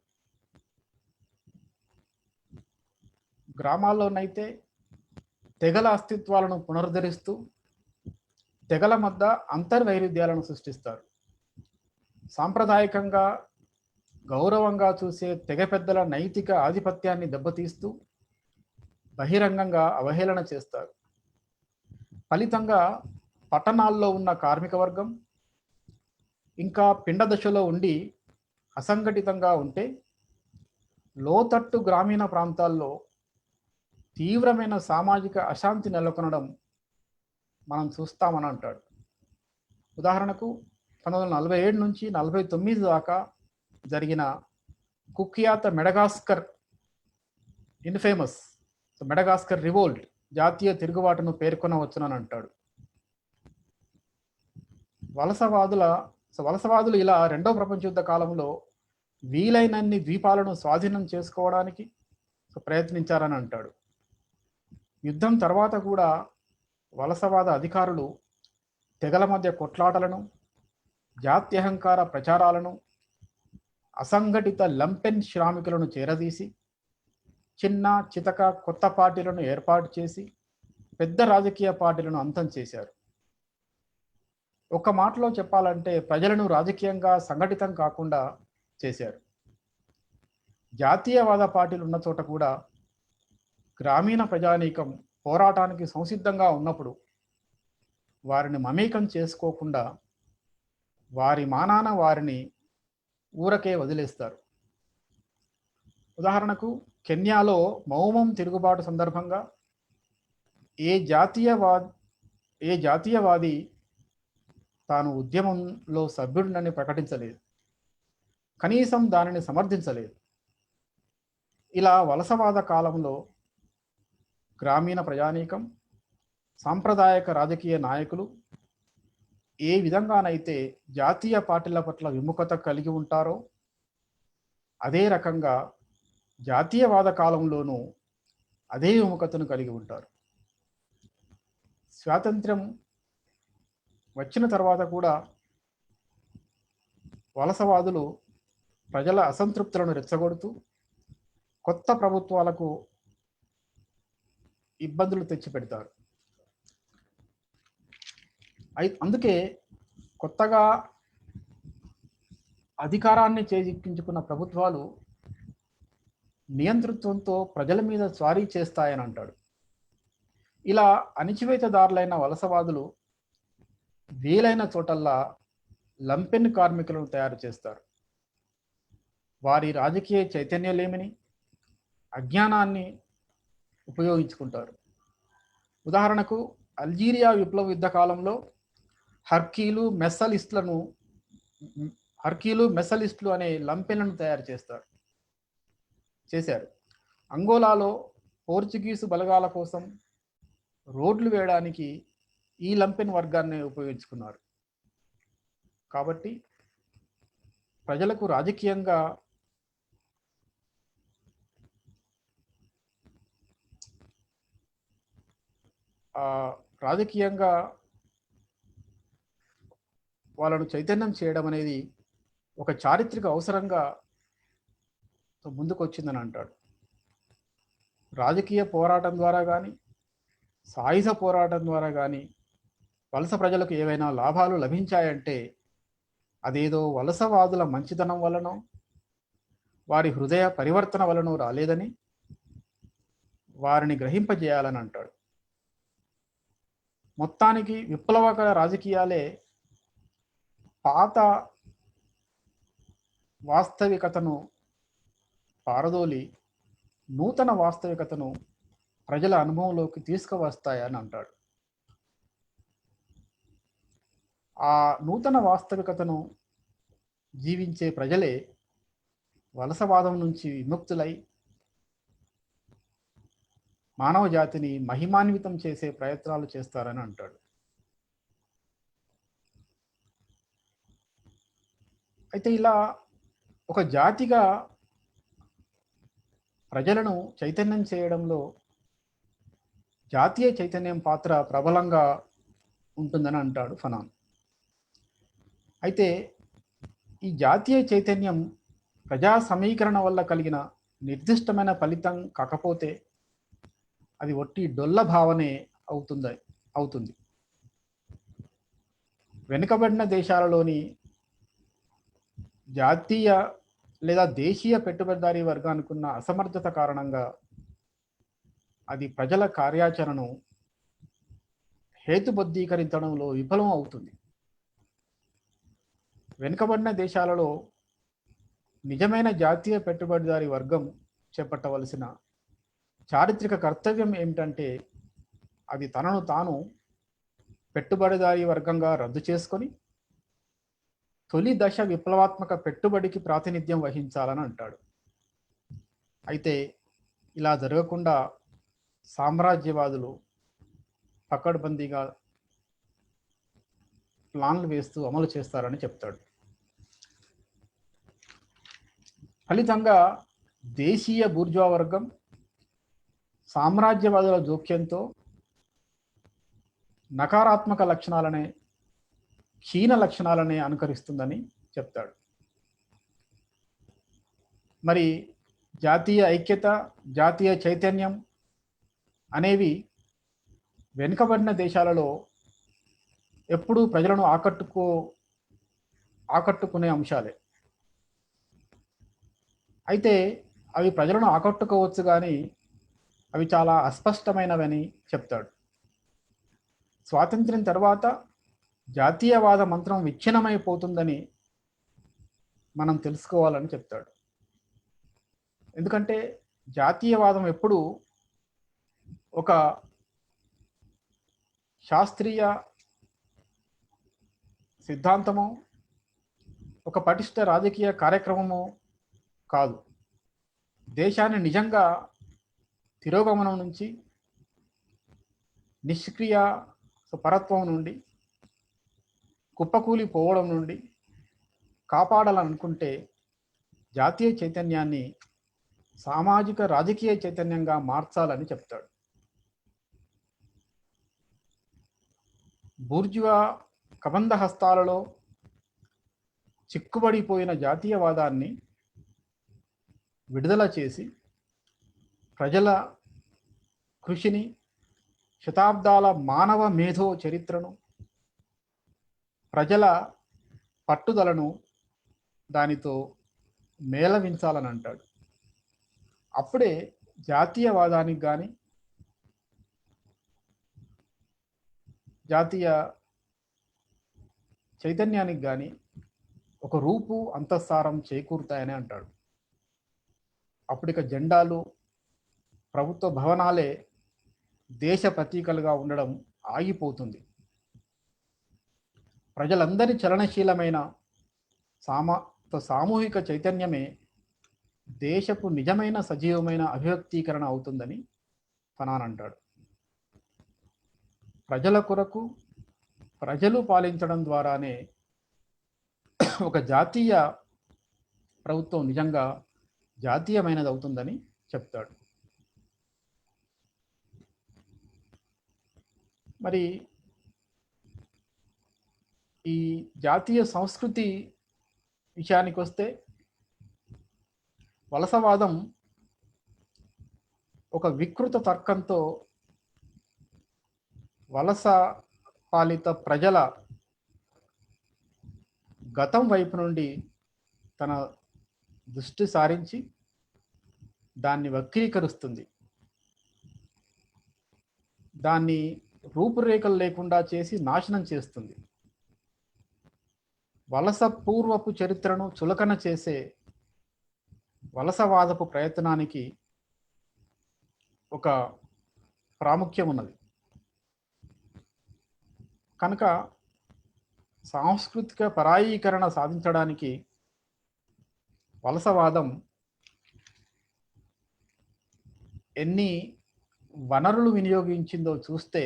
గ్రామాల్లోనైతే తెగల అస్తిత్వాలను పునరుద్ధరిస్తూ తెగల మధ్య అంతర్వైరుధ్యాలను సృష్టిస్తారు. సాంప్రదాయకంగా గౌరవంగా చూసే తెగ పెద్దల నైతిక ఆధిపత్యాన్ని దెబ్బతీస్తూ బహిరంగంగా అవహేళన చేస్తారు. ఫలితంగా పట్టణాల్లో ఉన్న కార్మిక వర్గం ఇంకా పిండ దశలో ఉండి అసంఘటితంగా ఉంటే, లోతట్టు గ్రామీణ ప్రాంతాల్లో తీవ్రమైన సామాజిక అశాంతి నెలకొనడం మనం చూస్తామని అంటాడు. ఉదాహరణకు 1947 నుంచి 49 దాకా జరిగిన కుఖ్యాత మెడగాస్కర్ ఇన్ఫేమస్ మెడగాస్కర్ రివోల్ట్ జాతీయ తిరుగుబాటును పేర్కొనవచ్చునని అంటాడు. వలసవాదులు ఇలా రెండవ ప్రపంచ యుద్ధ కాలంలో వీలైనన్ని ద్వీపాలను స్వాధీనం చేసుకోవడానికి ప్రయత్నించారని అంటాడు. యుద్ధం తర్వాత కూడా వలసవాద అధికారులు తెగల మధ్య కొట్లాటలను, జాత్యహంకార ప్రచారాలను, అసంఘటిత లంపెన్ శ్రామికులను చేరదీసి చిన్న చితక కొత్త పార్టీలను ఏర్పాటు చేసి పెద్ద రాజకీయ పార్టీలను అంతం చేశారు. ఒక మాటలో చెప్పాలంటే ప్రజలను రాజకీయంగా సంఘటితం కాకుండా చేశారు. జాతీయవాద పార్టీలు ఉన్న చోట కూడా గ్రామీణ ప్రజానీకం పోరాటానికి సంసిద్ధంగా ఉన్నప్పుడు వారిని మమేకం చేసుకోకుండా వారి మానాన వారిని ఊరకే వదిలేస్తారు. ఉదాహరణకు కెన్యాలో మౌమం తిరుగుబాటు సందర్భంగా ఏ జాతీయవాది తాను ఉద్యమంలో సభ్యుడినని ప్రకటించలేదు, కనీసం దానిని సమర్థించలేదు. ఇలా వలసవాద కాలంలో గ్రామీణ ప్రజానీకం, సాంప్రదాయక రాజకీయ నాయకులు ఏ విధంగానైతే జాతీయ పార్టీల పట్ల విముఖత కలిగి ఉంటారో అదే రకంగా జాతీయవాద కాలంలోనూ అదే విముఖతను కలిగి ఉంటారు. స్వాతంత్ర్యం వచ్చిన తర్వాత కూడా వలసవాదులు ప్రజల అసంతృప్తులను రెచ్చగొడుతూ కొత్త ప్రభుత్వాలకు ఇబ్బందులు తెచ్చిపెడతారు. అందుకే కొత్తగా అధికారాన్ని చేజిక్కించుకున్న ప్రభుత్వాలు నియంతృత్వంతో ప్రజల మీద స్వారీ చేస్తాయని అంటాడు. ఇలా అణిచివేతదారులైన వలసవాదులు వీలైన చోటల్లా లంపెన్ కార్మికులను తయారు చేస్తారు. వారి రాజకీయ చైతన్యలేమిని, అజ్ఞానాన్ని ఉపయోగించుకుంటారు. ఉదాహరణకు అల్జీరియా విప్లవ యుద్ధ కాలంలో హర్కీలు మెస్సలిస్టులు అనే లంపెన్లను తయారు చేశారు. అంగోలాలో పోర్చుగీసు బలగాల కోసం రోడ్లు వేయడానికి ఈ లంపెన్ వర్గాన్ని ఉపయోగించుకున్నారు. కాబట్టి ప్రజలకు రాజకీయంగా వాళ్ళను చైతన్యం చేయడం అనేది ఒక చారిత్రక అవసరంగా ముందుకు వచ్చిందని అంటాడు. రాజకీయ పోరాటం ద్వారా కానీ, సాయుధ పోరాటం ద్వారా కానీ వలస ప్రజలకు ఏవైనా లాభాలు లభించాయంటే అదేదో వలసవాదుల మంచితనం వలనో వారి హృదయ పరివర్తన వలనో రాలేదని వారిని గ్రహింపజేయాలని అంటాడు. మొత్తానికి విప్లవకర రాజకీయాలే పాత వాస్తవికతను పారదోలి నూతన వాస్తవికతను ప్రజల అనుభవంలోకి తీసుకువస్తాయని అంటాడు. ఆ నూతన వాస్తవికతను జీవించే ప్రజలే వలసవాదం నుంచి విముక్తులై మానవ జాతిని మహిమాన్వితం చేసే ప్రయత్నాలు చేస్తారని అంటాడు. అయితే ఇలా ఒక జాతిగా ప్రజలను చైతన్యం చేయడంలో జాతీయ చైతన్యం పాత్ర ప్రబలంగా ఉంటుందని అంటాడు ఫనాన్. అయితే ఈ జాతీయ చైతన్యం ప్రజా సమీకరణ వల్ల కలిగిన నిర్దిష్టమైన ఫలితం కాకపోతే అది ఒట్టి డొల్ల భావనే అవుతుంది. వెనుకబడిన దేశాలలోని జాతీయ లేదా దేశీయ పెట్టుబడిదారీ వర్గానికి ఉన్న అసమర్థత కారణంగా అది ప్రజల కార్యాచరణను హేతుబద్ధీకరించడంలో విఫలం అవుతుంది. వెనుకబడిన దేశాలలో నిజమైన జాతీయ పెట్టుబడిదారీ వర్గం చేపట్టవలసిన చారిత్రక కర్తవ్యం ఏమిటంటే అది తనను తాను పెట్టుబడిదారీ వర్గంగా రద్దు చేసుకొని తొలి దశ విప్లవాత్మక పెట్టుబడికి ప్రాతినిధ్యం వహించాలని అంటాడు. అయితే ఇలా జరగకుండా సామ్రాజ్యవాదులు పకడ్బందీగా ప్లాన్లు వేస్తూ అమలు చేస్తారని చెప్తాడు. ఫలితంగా దేశీయ బూర్జువా వర్గం సామ్రాజ్యవాదుల జోక్యంతో నకారాత్మక లక్షణాలనే క్షీణ లక్షణాలనే అనుకరిస్తుందని చెప్తాడు. మరి జాతీయ ఐక్యత, జాతీయ చైతన్యం అనేవి వెనుకబడిన దేశాలలో ఎప్పుడూ ప్రజలను ఆకట్టుకునే అంశాలే. అయితే అవి ప్రజలను ఆకట్టుకోవచ్చు కానీ అవి చాలా అస్పష్టమైనవని చెప్తాడు. స్వాతంత్ర్యం తర్వాత జాతీయవాద మంత్రం విచ్ఛిన్నమైపోతుందని మనం తెలుసుకోవాలని చెప్తాడు. ఎందుకంటే జాతీయవాదం ఎప్పుడు ఒక శాస్త్రీయ సిద్ధాంతము, ఒక పటిష్ట రాజకీయ కార్యక్రమము కాదు. దేశాన్ని నిజంగా తిరోగమనం నుంచి, నిష్క్రియ పరత్వం నుండి, కుప్పకూలిపోవడం నుండి కాపాడాలనుకుంటే జాతీయ చైతన్యాన్ని సామాజిక రాజకీయ చైతన్యంగా మార్చాలని చెప్తాడు. బూర్జువా కబంధ హస్తాలలో చిక్కుబడిపోయిన జాతీయవాదాన్ని విడుదల చేసి ప్రజల కృషిని, శతాబ్దాల మానవ మేధో చరిత్రను, ప్రజల పట్టుదలను దానితో మేళవించాలని అంటాడు. అప్పుడే జాతీయవాదానికి కానీ, జాతీయ చైతన్యానికి కానీ ఒక రూపు, అంతఃసారం చేకూరుతాయని అంటాడు. అప్పుడిక జెండాలు, ప్రభుత్వ భవనాలే దేశ ప్రతీకలుగా ఉండడం ఆగిపోతుంది. ప్రజలందరి చలనశీలమైన సామూహిక చైతన్యమే దేశపు నిజమైన సజీవమైన అభివ్యక్తీకరణ అవుతుందని ఫనాన్ అంటాడు. ప్రజల కొరకు ప్రజలు పాలించడం ద్వారానే ఒక జాతీయ ప్రభుత్వం నిజంగా జాతీయమైనది అవుతుందని చెప్తాడు. మరి ఈ జాతీయ సంస్కృతి విషయానికి వస్తే వలసవాదం ఒక వికృత తర్కంతో వలస పాలిత ప్రజల గతం వైపు నుండి తన దృష్టి సారించి దాన్ని వక్రీకరిస్తుంది. దాన్ని రూపురేఖలు లేకుండా చేసి నాశనం చేస్తుంది. వలస పూర్వపు చరిత్రను చులకన చేసే వలసవాదపు ప్రయత్నానికి ఒక ప్రాముఖ్యం ఉన్నది. కనుక సాంస్కృతిక పరాయీకరణ సాధించడానికి వలసవాదం ఎన్ని వనరులు వినియోగించిందో చూస్తే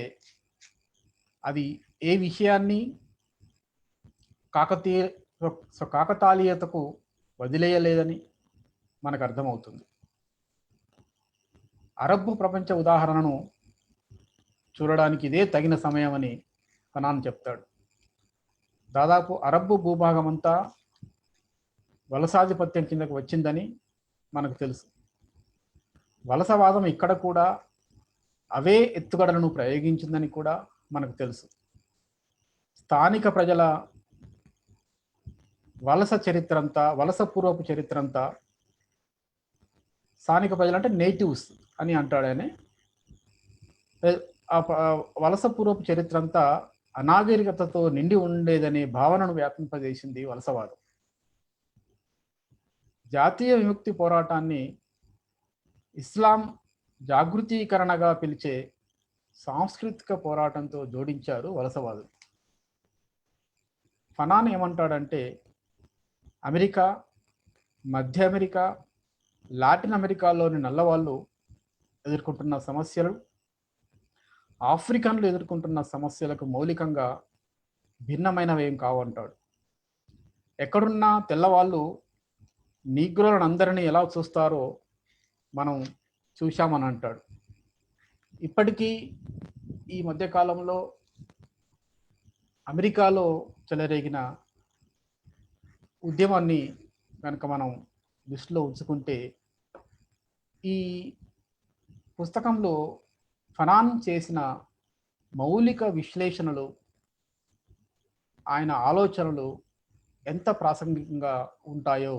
అది ఏ విషయాన్ని కాకతాళీయతకు వదిలేయలేదని మనకు అర్థమవుతుంది. అరబ్ ప్రపంచ ఉదాహరణను చూడడానికి ఇదే తగిన సమయమని ఫనాన్ చెప్తాడు. దాదాపు అరబ్బు భూభాగం అంతా వలసాధిపత్యం కిందకు వచ్చిందని మనకు తెలుసు. వలసవాదం ఇక్కడ కూడా అవే ఎత్తుగడలను ప్రయోగించిందని కూడా మనకు తెలుసు. స్థానిక ప్రజల వలస చరిత్ర అంతా, వలస పూర్వపు చరిత్ర అంతా, స్థానిక ప్రజలంటే నేటివ్స్ అని అంటాడు ఆయన. వలస పూర్వపు చరిత్ర అంతా అనాగరికతతో నిండి ఉండేదనే భావనను వ్యాపింపజేసింది వలసవాదం. జాతీయ విముక్తి పోరాటాన్ని ఇస్లాం జాగృతీకరణగా పిలిచే సాంస్కృతిక పోరాటంతో జోడించారు వలసవాదులు. ఫనాన్ ఏమంటాడంటే, అమెరికా, మధ్య అమెరికా, లాటిన్ అమెరికాలోని నల్లవాళ్ళు ఎదుర్కొంటున్న సమస్యలు ఆఫ్రికన్లు ఎదుర్కొంటున్న సమస్యలకు మౌలికంగా భిన్నమైనవేం కావంటాడు. ఎక్కడున్నా తెల్లవాళ్ళు నీగ్రోలను అందరినీ ఎలా చూస్తారో మనం చూశామని అంటాడు. ఇప్పటికీ ఈ మధ్యకాలంలో అమెరికాలో చెలరేగిన ఉద్యమాన్ని కనుక మనం దృష్టిలో ఉంచుకుంటే, ఈ పుస్తకంలో ఫనాన్ చేసిన మౌలిక విశ్లేషణలు, ఆయన ఆలోచనలు ఎంత ప్రాసంగికంగా ఉంటాయో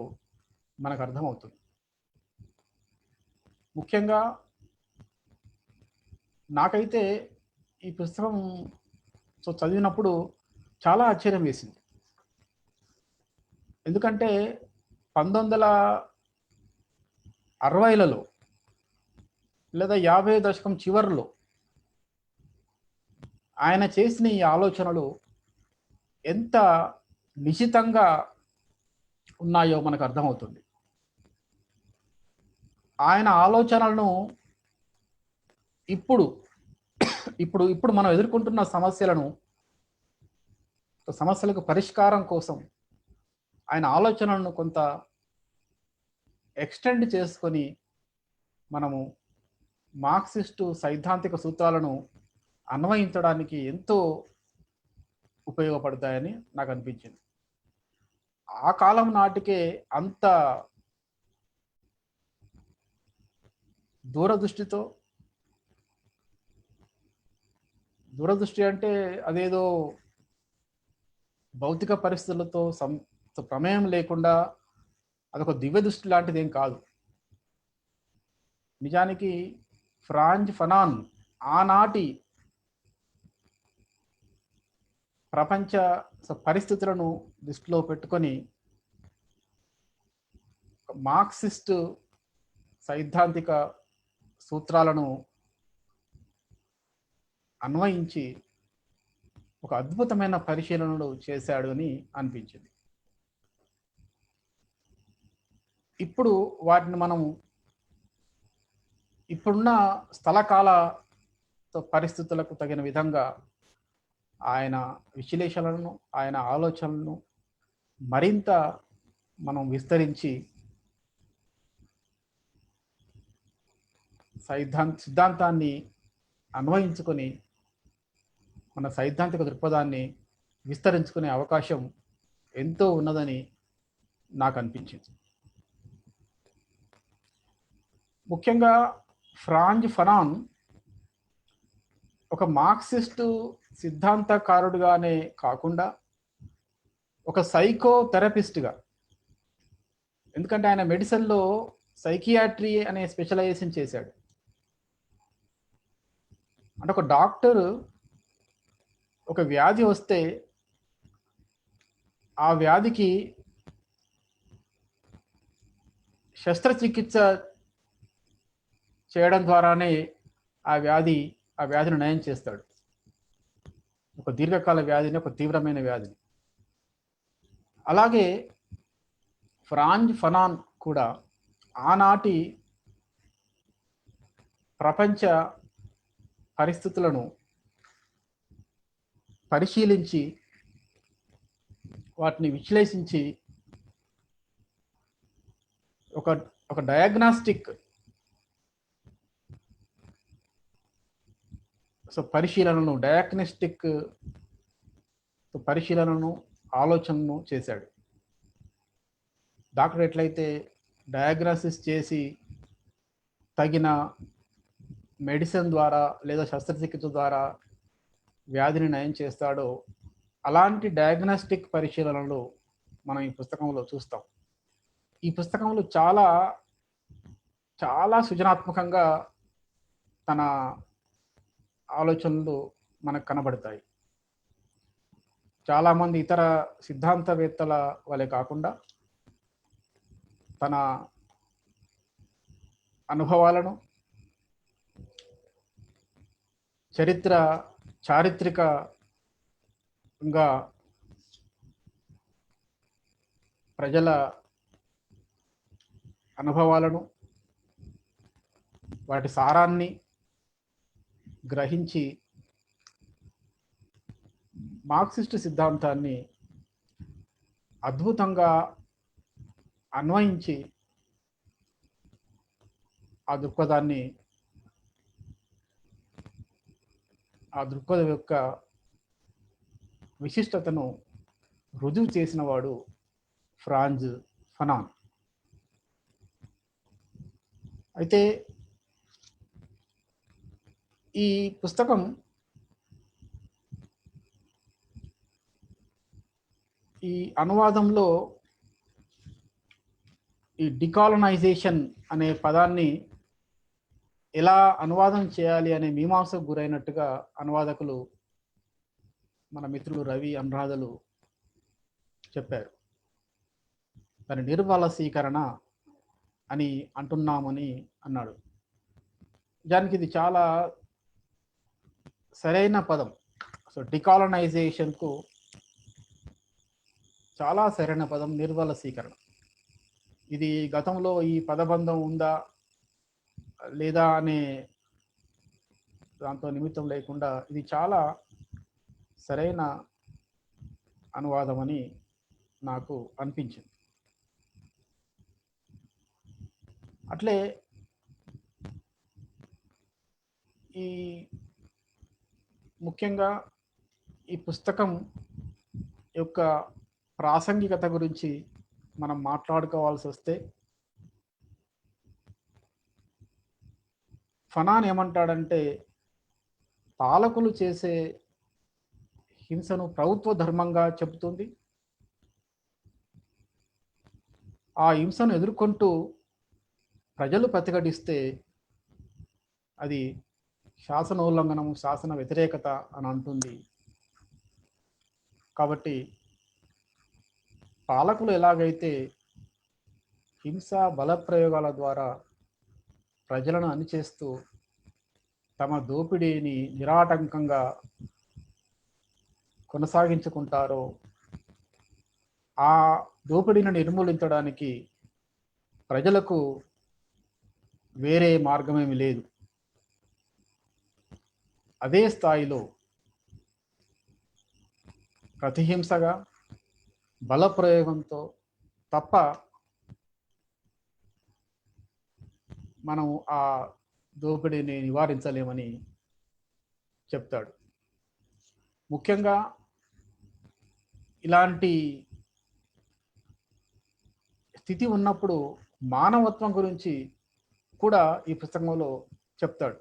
మనకు అర్థమవుతుంది. ముఖ్యంగా నాకైతే ఈ పుస్తకం చదివినప్పుడు చాలా ఆశ్చర్యం వేసింది. ఎందుకంటే 1960లలో లేదా 50 దశకం చివరిలో ఆయన చేసిన ఈ ఆలోచనలు ఎంత నిశితంగా ఉన్నాయో మనకు అర్థమవుతుంది. ఆయన ఆలోచనలను ఇప్పుడు మనం ఎదుర్కొంటున్న సమస్యలకు పరిష్కారం కోసం ఆయన ఆలోచనలను కొంత ఎక్స్టెండ్ చేసుకొని మనము మార్క్సిస్టు సైద్ధాంతిక సూత్రాలను అన్వయించడానికి ఎంతో ఉపయోగపడతాయని నాకు అనిపించింది. ఆ కాలం నాటికే అంత దూరదృష్టి అంటే అదేదో భౌతిక పరిస్థితులతో ప్రమేయం లేకుండా అదొక దివ్య దృష్టి లాంటిది ఏం కాదు. నిజానికి ఫ్రాంజ్ ఫనాన్ ఆనాటి ప్రపంచ పరిస్థితులను దృష్టిలో పెట్టుకొని మార్క్సిస్ట్ సైద్ధాంతిక సూత్రాలను అన్వయించి ఒక అద్భుతమైన పరిశీలనలు చేశాడు అని అనిపించింది. ఇప్పుడు వాటిని మనం ఇప్పుడున్న స్థలకాల పరిస్థితులకు తగిన విధంగా ఆయన విశ్లేషణలను, ఆయన ఆలోచనలను మరింత మనం విస్తరించి సిద్ధాంతాన్ని అన్వయించుకొని మన సైద్ధాంతిక దృక్పథాన్ని విస్తరించుకునే అవకాశం ఎంతో ఉన్నదని నాకు అనిపించింది. ముఖ్యంగా ఫ్రాంజ్ ఫనాన్ ఒక మార్క్సిస్టు సిద్ధాంతకారుడుగానే కాకుండా ఒక సైకోథెరపిస్ట్గా, ఎందుకంటే ఆయన మెడిసిన్లో సైకియాట్రీ అనే స్పెషలైజేషన్ చేశాడు. అంటే ఒక డాక్టరు ఒక వ్యాధి వస్తే ఆ వ్యాధికి శస్త్రచికిత్స చేయడం ద్వారానే ఆ వ్యాధిని నయం చేస్తాడు. ఒక దీర్ఘకాల వ్యాధిని, ఒక తీవ్రమైన వ్యాధిని. అలాగే ఫ్రాంజ్ ఫనాన్ కూడా ఆనాటి ప్రపంచ పరిస్థితులను పరిశీలించి వాటిని విశ్లేషించి ఒక డయాగ్నాస్టిక్ పరిశీలనను ఆలోచనను చేశాడు. డాక్టర్ ఎట్లయితే డయాగ్నాసిస్ చేసి తగిన మెడిసిన్ ద్వారా లేదా శస్త్రచికిత్స ద్వారా వ్యాధిని నయం చేస్తాడో అలాంటి డయాగ్నాస్టిక్ పరిశీలనలు మనం ఈ పుస్తకంలో చూస్తాం. ఈ పుస్తకంలో చాలా చాలా సృజనాత్మకంగా తన ఆలోచనలు మనకు కనబడతాయి. చాలామంది ఇతర సిద్ధాంతవేత్తల వలె కాకుండా తన అనుభవాలను చారిత్రకంగా ప్రజల అనుభవాలను వాటి సారాన్ని గ్రహించి మార్క్సిస్ట్ సిద్ధాంతాన్ని అద్భుతంగా అన్వయించి ఆ దృక్పథం యొక్క విశిష్టతను రుజువు చేసిన వాడు ఫ్రాంజ్ ఫనాన్. అయితే ఈ పుస్తకం ఈ అనువాదంలో ఈ డికాలనైజేషన్ అనే పదాన్ని ఎలా అనువాదం చేయాలి అనే మీమాంసకు గురైనట్టుగా అనువాదకులు మన మిత్రులు రవి అనురాధలు చెప్పారు. దాని నిర్వలసీకరణ అని అంటున్నామని అన్నాడు. దానికి ఇది చాలా సరైన పదం. సో డికాలనైజేషన్కు చాలా సరైన పదం నిర్వలసీకరణ. ఇది గతంలో ఈ పదబంధం ఉందా లేదా అనే దాంతో నిమిత్తం లేకుండా ఇది చాలా సరైన అనువాదం అని నాకు అనిపించింది. అట్లే ఈ ముఖ్యంగా ఈ పుస్తకం యొక్క ప్రాసంగికత గురించి మనం మాట్లాడుకోవాల్సి వస్తే ఫనాన్ ఏమంటాడంటే, పాలకులు చేసే హింసను ప్రభుత్వ ధర్మంగా చెబుతుంది. ఆ హింసను ఎదుర్కొంటూ ప్రజలు ప్రతిఘటిస్తే అది శాసనోల్లంఘనం, శాసన వ్యతిరేకత అని అంటుంది. కాబట్టి పాలకులు ఎలాగైతే హింస బలప్రయోగాల ద్వారా ప్రజలను అణిచేస్తూ తమ దోపిడీని నిరాటంకంగా కొనసాగించుకుంటారో, ఆ దోపిడీని నిర్మూలించడానికి ప్రజలకు వేరే మార్గమేమి లేదు. అదే స్థాయిలో ప్రతిహింసగా బలప్రయోగంతో తప్ప మనం ఆ దోపిడీని నివారించలేమని చెప్తాడు. ముఖ్యంగా ఇలాంటి స్థితి ఉన్నప్పుడు మానవత్వం గురించి కూడా ఈ పుస్తకంలో చెప్తాడు.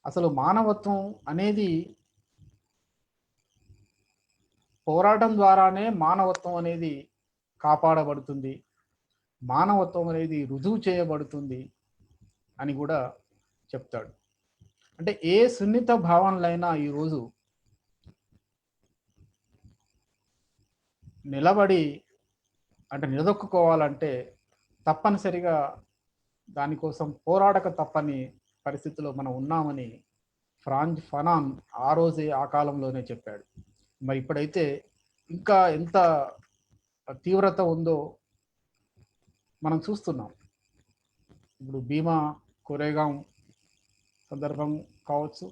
అసలు మానవత్వం అనేది పోరాటం ద్వారానే మానవత్వం అనేది కాపాడబడుతుంది, మానవత్వం అనేది రుజువు చేయబడుతుంది అని కూడా చెప్తాడు. అంటే ఏ సున్నిత భావనలైనా ఈరోజు నిలదొక్కుకోవాలంటే తప్పనిసరిగా దానికోసం పోరాడక తప్పని పరిస్థితిలో మనం ఉన్నామని ఫ్రాంజ్ ఫనాన్ ఆ రోజే ఆ కాలంలోనే చెప్పాడు. మరి ఇప్పుడైతే ఇంకా ఎంత తీవ్రత ఉందో మనం చూస్తున్నాం. ఇప్పుడు భీమా కోరేగాం సందర్భం కావచ్చు,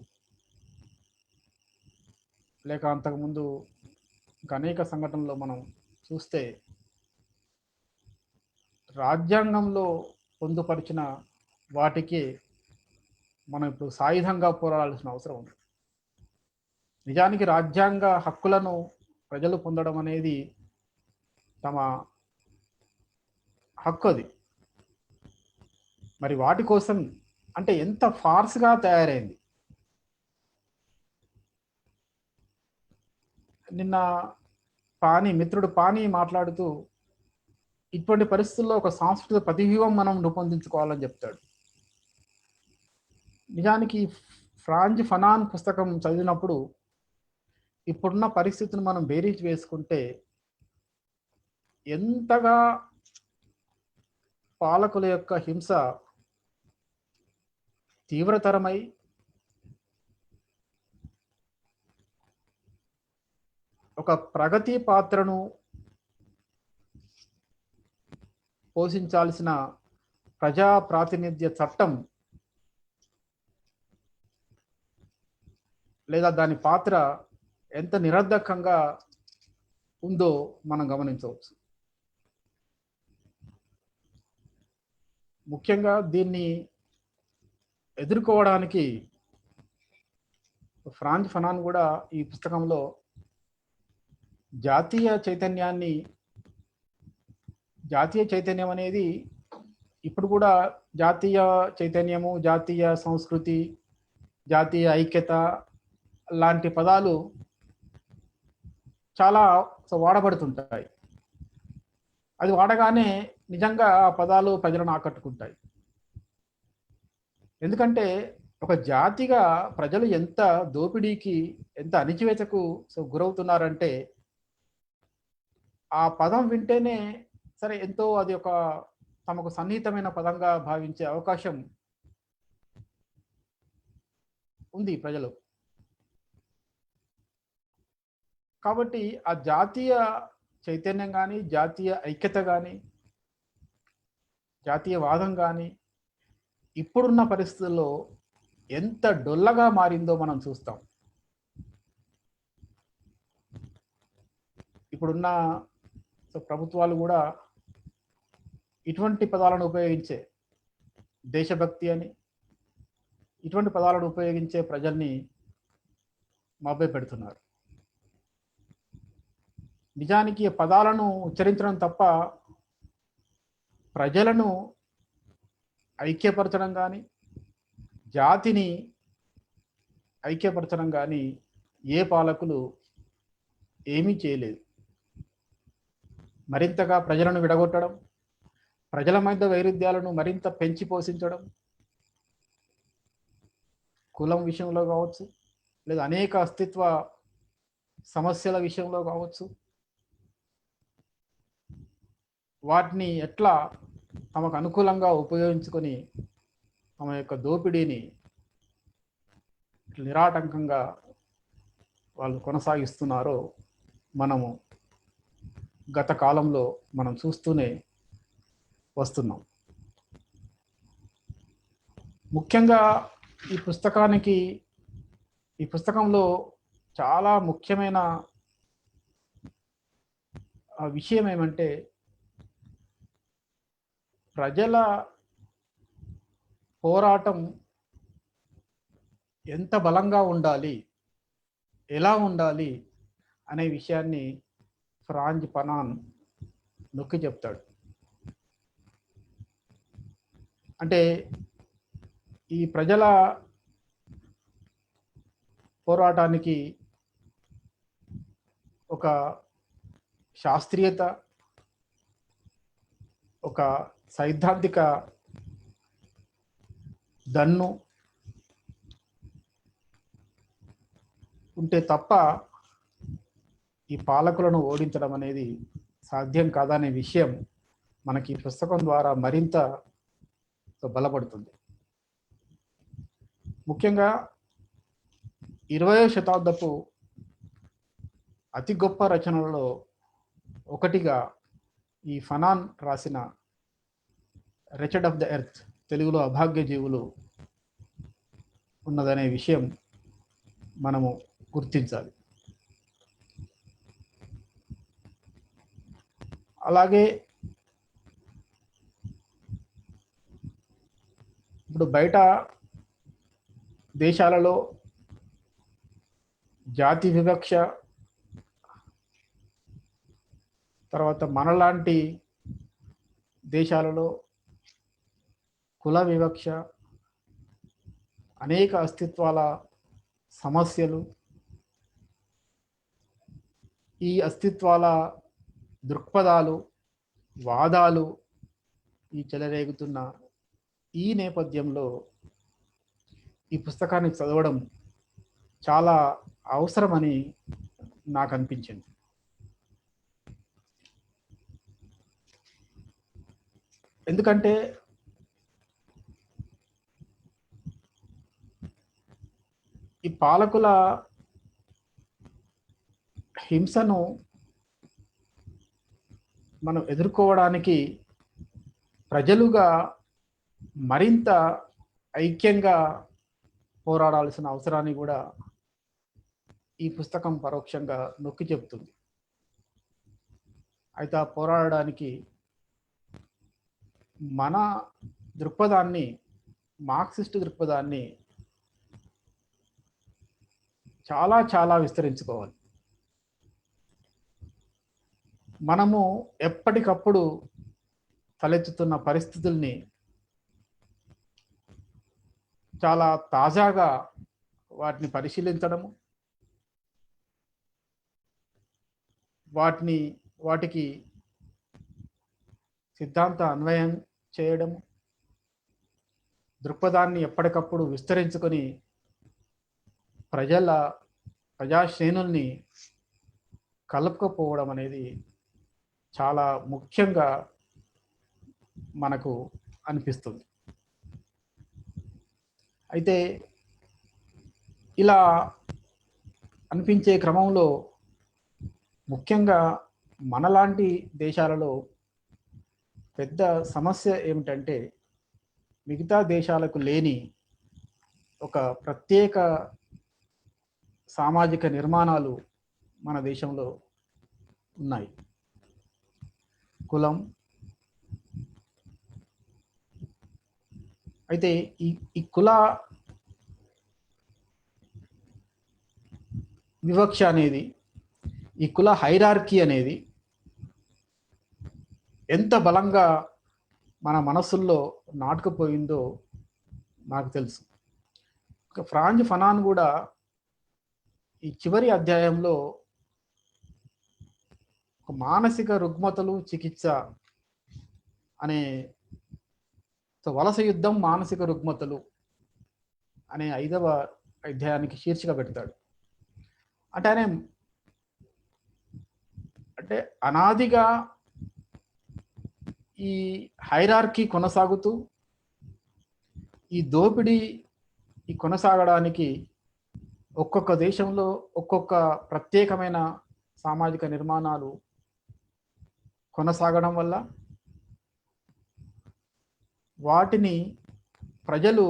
లేక అంతకుముందు ఇంకా అనేక సంఘటనలు మనం చూస్తే రాజ్యాంగంలో పొందుపరిచిన వాటికి మనం ఇప్పుడు సాయుధంగా పోరాడాల్సిన అవసరం ఉంది. నిజానికి రాజ్యాంగ హక్కులను ప్రజలు పొందడం అనేది తమ హక్కు. అది మరి వాటి కోసం అంటే ఎంత ఫార్స్గా తయారైంది. నిన్న మిత్రుడు పాని మాట్లాడుతూ ఇటువంటి పరిస్థితుల్లో ఒక సాంస్కృతిక ప్రతివ్యూహం మనం రూపొందించుకోవాలని చెప్తాడు. నిజానికి ఫ్రాంజ్ ఫనాన్ పుస్తకం చదివినప్పుడు ఇప్పుడున్న పరిస్థితిని మనం బేరీజ్ వేసుకుంటే ఎంతగా పాలకుల యొక్క హింస తీవ్రతరమై ఒక ప్రగతి పాత్రను పోషించాల్సిన ప్రజా ప్రాతినిధ్య చట్టం లేదా దాని పాత్ర ఎంత నిరర్ధకంగా ఉందో మనం గమనించవచ్చు. ముఖ్యంగా దీన్ని ఎదుర్కోవడానికి ఫ్రాంజ్ ఫనాన్ కూడా ఈ పుస్తకంలో జాతీయ చైతన్యం అనేది ఇప్పుడు కూడా జాతీయ చైతన్యము, జాతీయ సంస్కృతి, జాతీయ ఐక్యత లాంటి పదాలు చాలా వాడబడుతుంటాయి. అది వాడగానే నిజంగా ఆ పదాలు ప్రజలను ఆకట్టుకుంటాయి. ఎందుకంటే ఒక జాతిగా ప్రజలు ఎంత దోపిడీకి, ఎంత అణిచివేతకు గురవుతున్నారంటే ఆ పదం వింటేనే సరే ఎంతో అది ఒక తమకు సన్నిహితమైన పదంగా భావించే అవకాశం ఉంది ప్రజలు. కాబట్టి ఆ జాతీయ చైతన్యం కానీ, జాతీయ ఐక్యత కానీ, జాతీయవాదం కానీ ఇప్పుడున్న పరిస్థితుల్లో ఎంత డొల్లగా మారిందో మనం చూస్తాం. ఇప్పుడున్న ప్రభుత్వాలు కూడా ఇటువంటి పదాలను ఉపయోగించే, దేశభక్తి అని ఇటువంటి పదాలను ఉపయోగించే ప్రజల్ని మభ్యపెడుతున్నారు. నిజానికి పదాలను ఉచ్చరించడం తప్ప ప్రజలను ఐక్యపరచడం కానీ, జాతిని ఐక్యపరచడం కానీ ఏ పాలకులు ఏమీ చేయలేదు. మరింతగా ప్రజలను విడగొట్టడం, ప్రజల మధ్య వైరుధ్యాలను మరింత పెంచి పోషించడం, కులం విషయంలో కావచ్చు, లేదా అనేక అస్తిత్వ సమస్యల విషయంలో కావచ్చు, వాటిని ఎట్లా తమకు అనుకూలంగా ఉపయోగించుకొని తమ యొక్క దోపిడీని నిరాటంకంగా వాళ్ళు కొనసాగిస్తున్నారో మనము గత కాలంలో మనం చూస్తూనే వస్తున్నాం. ముఖ్యంగా ఈ పుస్తకంలో చాలా ముఖ్యమైన విషయం ఏమంటే ప్రజల పోరాటం ఎంత బలంగా ఉండాలి, ఎలా ఉండాలి అనే విషయాన్ని ఫ్రాంజ్ ఫనాన్ నొక్కి చెప్తాడు. అంటే ఈ ప్రజల పోరాటానికి ఒక శాస్త్రీయత, ఒక సైద్ధాంతిక దన్ను ఉంటే తప్ప ఈ పాలకులను ఓడించడం అనేది సాధ్యం కాదనే విషయం మనకి ఈ పుస్తకం ద్వారా మరింత బలపడుతుంది. ముఖ్యంగా 20వ శతాబ్దపు అతి గొప్ప రచనలలో ఒకటిగా ఈ ఫనాన్ రాసిన రెచెడ్ ఆఫ్ ద ఎర్త్, తెలుగులో అభాగ్య జీవులు ఉన్నదనే విషయం మనము గుర్తించాలి. అలాగే ఇప్పుడు బయట దేశాలలో జాతి వివక్ష, తర్వాత మనలాంటి దేశాలలో కుల వివక్ష, అనేక అస్తిత్వాల సమస్యలు, ఈ అస్తిత్వాల దృక్పథాలు, వాదాలు ఈ చెలరేగుతున్న ఈ నేపథ్యంలో ఈ పుస్తకాన్ని చదవడం చాలా అవసరమని నాకు అనిపించింది. ఎందుకంటే ఈ పాలకుల హింసను మనం ఎదుర్కోవడానికి ప్రజలుగా మరింత ఐక్యంగా పోరాడాల్సిన అవసరాన్ని కూడా ఈ పుస్తకం పరోక్షంగా నొక్కి చెబుతుంది. అయితే ఆ పోరాడడానికి మన దృక్పథాన్ని, మార్క్సిస్ట్ దృక్పథాన్ని చాలా చాలా విస్తరించుకోవాలి. మనము ఎప్పటికప్పుడు తలెత్తుతున్న పరిస్థితుల్ని చాలా తాజాగా వాటిని పరిశీలించడము, వాటికి సిద్ధాంత అన్వయం చేయడము, దృక్పథాన్ని ఎప్పటికప్పుడు విస్తరించుకొని ప్రజాశ్రేణుల్ని కలుపుకపోవడం అనేది చాలా ముఖ్యంగా మనకు అనిపిస్తుంది. అయితే ఇలా అనిపించే క్రమంలో ముఖ్యంగా మనలాంటి దేశాలలో పెద్ద సమస్య ఏమిటంటే, మిగతా దేశాలకు లేని ఒక ప్రత్యేక సామాజిక నిర్మాణాలు మన దేశంలో ఉన్నాయి. కులం. అయితే ఈ కుల వివక్ష అనేది, ఈ కుల హైరార్కీ అనేది ఎంత బలంగా మన మనస్సుల్లో నాటుకుపోయిందో నాకు తెలుసు. ఫ్రాంజ్ ఫనాన్ కూడా ఈ చివరి అధ్యాయంలో ఒక మానసిక రుగ్మతలు చికిత్స అనే, వలస యుద్ధం మానసిక రుగ్మతలు అనే 5వ అధ్యాయానికి శీర్షిక పెడతాడు. అంటే అనాదిగా ఈ హైరార్కీ కొనసాగుతూ, ఈ దోపిడీ కొనసాగడానికి ఒక్కొక్క దేశంలో ఒక్కొక్క ప్రత్యేకమైన సామాజిక నిర్మాణాలు కొనసాగడం వల్ల వాటిని ప్రజలు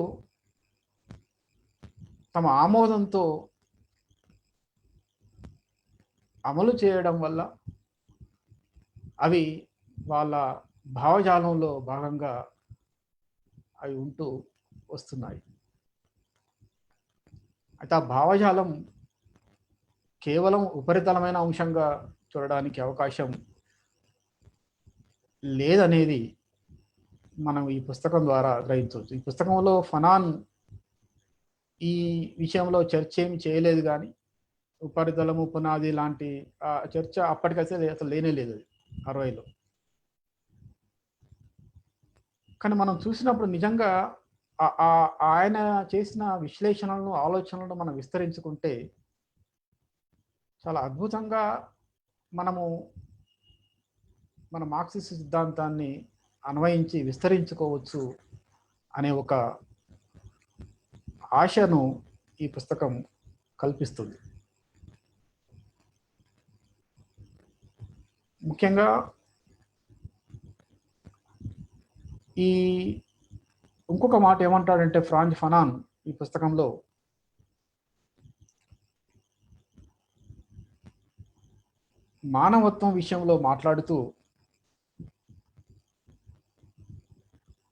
తమ ఆమోదంతో అమలు చేయడం వల్ల అవి వాళ్ళ భావజాలంలో భాగంగా అవి ఉంటూ వస్తున్నాయి. అయితే ఆ భావజాలం కేవలం ఉపరితలమైన అంశంగా చూడడానికి అవకాశం లేదనేది మనం ఈ పుస్తకం ద్వారా గ్రహించవచ్చు. ఈ పుస్తకంలో ఫనాన్ ఈ విషయంలో చర్చ ఏమి చేయలేదు, కానీ ఉపరితలము పునాది లాంటి చర్చ అప్పటికైతే అసలు లేనే లేదు 60లో. కానీ మనం చూసినప్పుడు నిజంగా ఆయన చేసిన విశ్లేషణలను, ఆలోచనలను మనం విస్తరించుకుంటే చాలా అద్భుతంగా మనము మన మార్క్సిస్ట్ సిద్ధాంతాన్ని అన్వయించి విస్తరించుకోవచ్చు అనే ఒక ఆశను ఈ పుస్తకం కల్పిస్తుంది. ముఖ్యంగా ఇంకొక మాట ఏమంటాడంటే ఫ్రాంజ్ ఫనాన్ ఈ పుస్తకంలో, మానవత్వం విషయంలో మాట్లాడుతూ,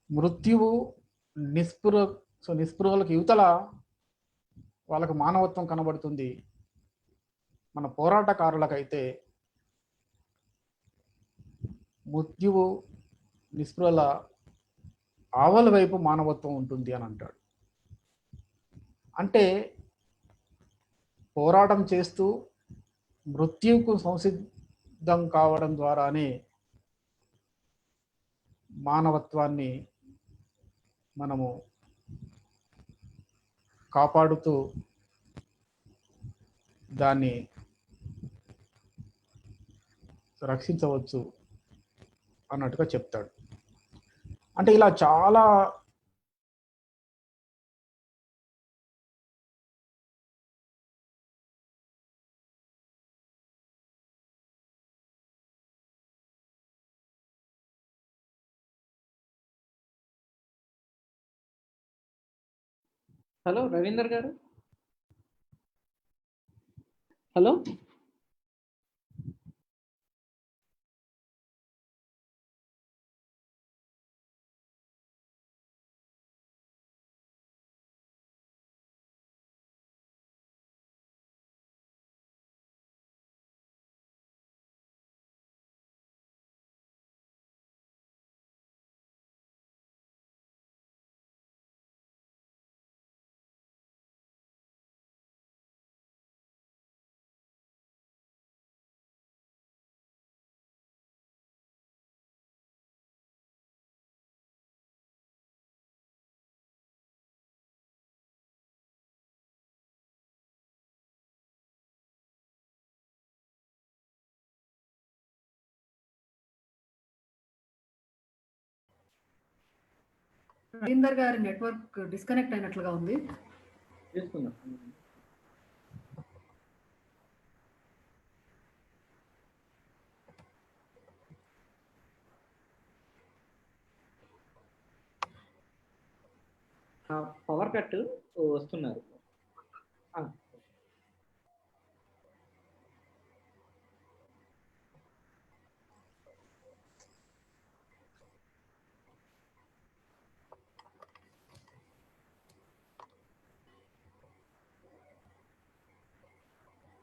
మృత్యువు నిస్పృహలకు యువతల వాళ్ళకు మానవత్వం కనబడుతుంది, మన పోరాటకారులకైతే మృత్యువు నిస్పృహల ఆవల వైపు మానవత్వం ఉంటుంది అని అంటాడు. అంటే పోరాటం చేస్తూ మృత్యువుకు సంసిద్ధం కావడం ద్వారానే మానవత్వాన్ని మనము కాపాడుతూ దాన్ని రక్షించవచ్చు అన్నట్టుగా చెప్తాడు. అంటే ఇలా చాలా హలో రవీందర్ గారు, హలో. రవీందర్ గారి నెట్వర్క్ డిస్కనెక్ట్ అయినట్లుగా ఉంది. చేసుకుందాం. పవర్ కట్ వస్తున్నారు.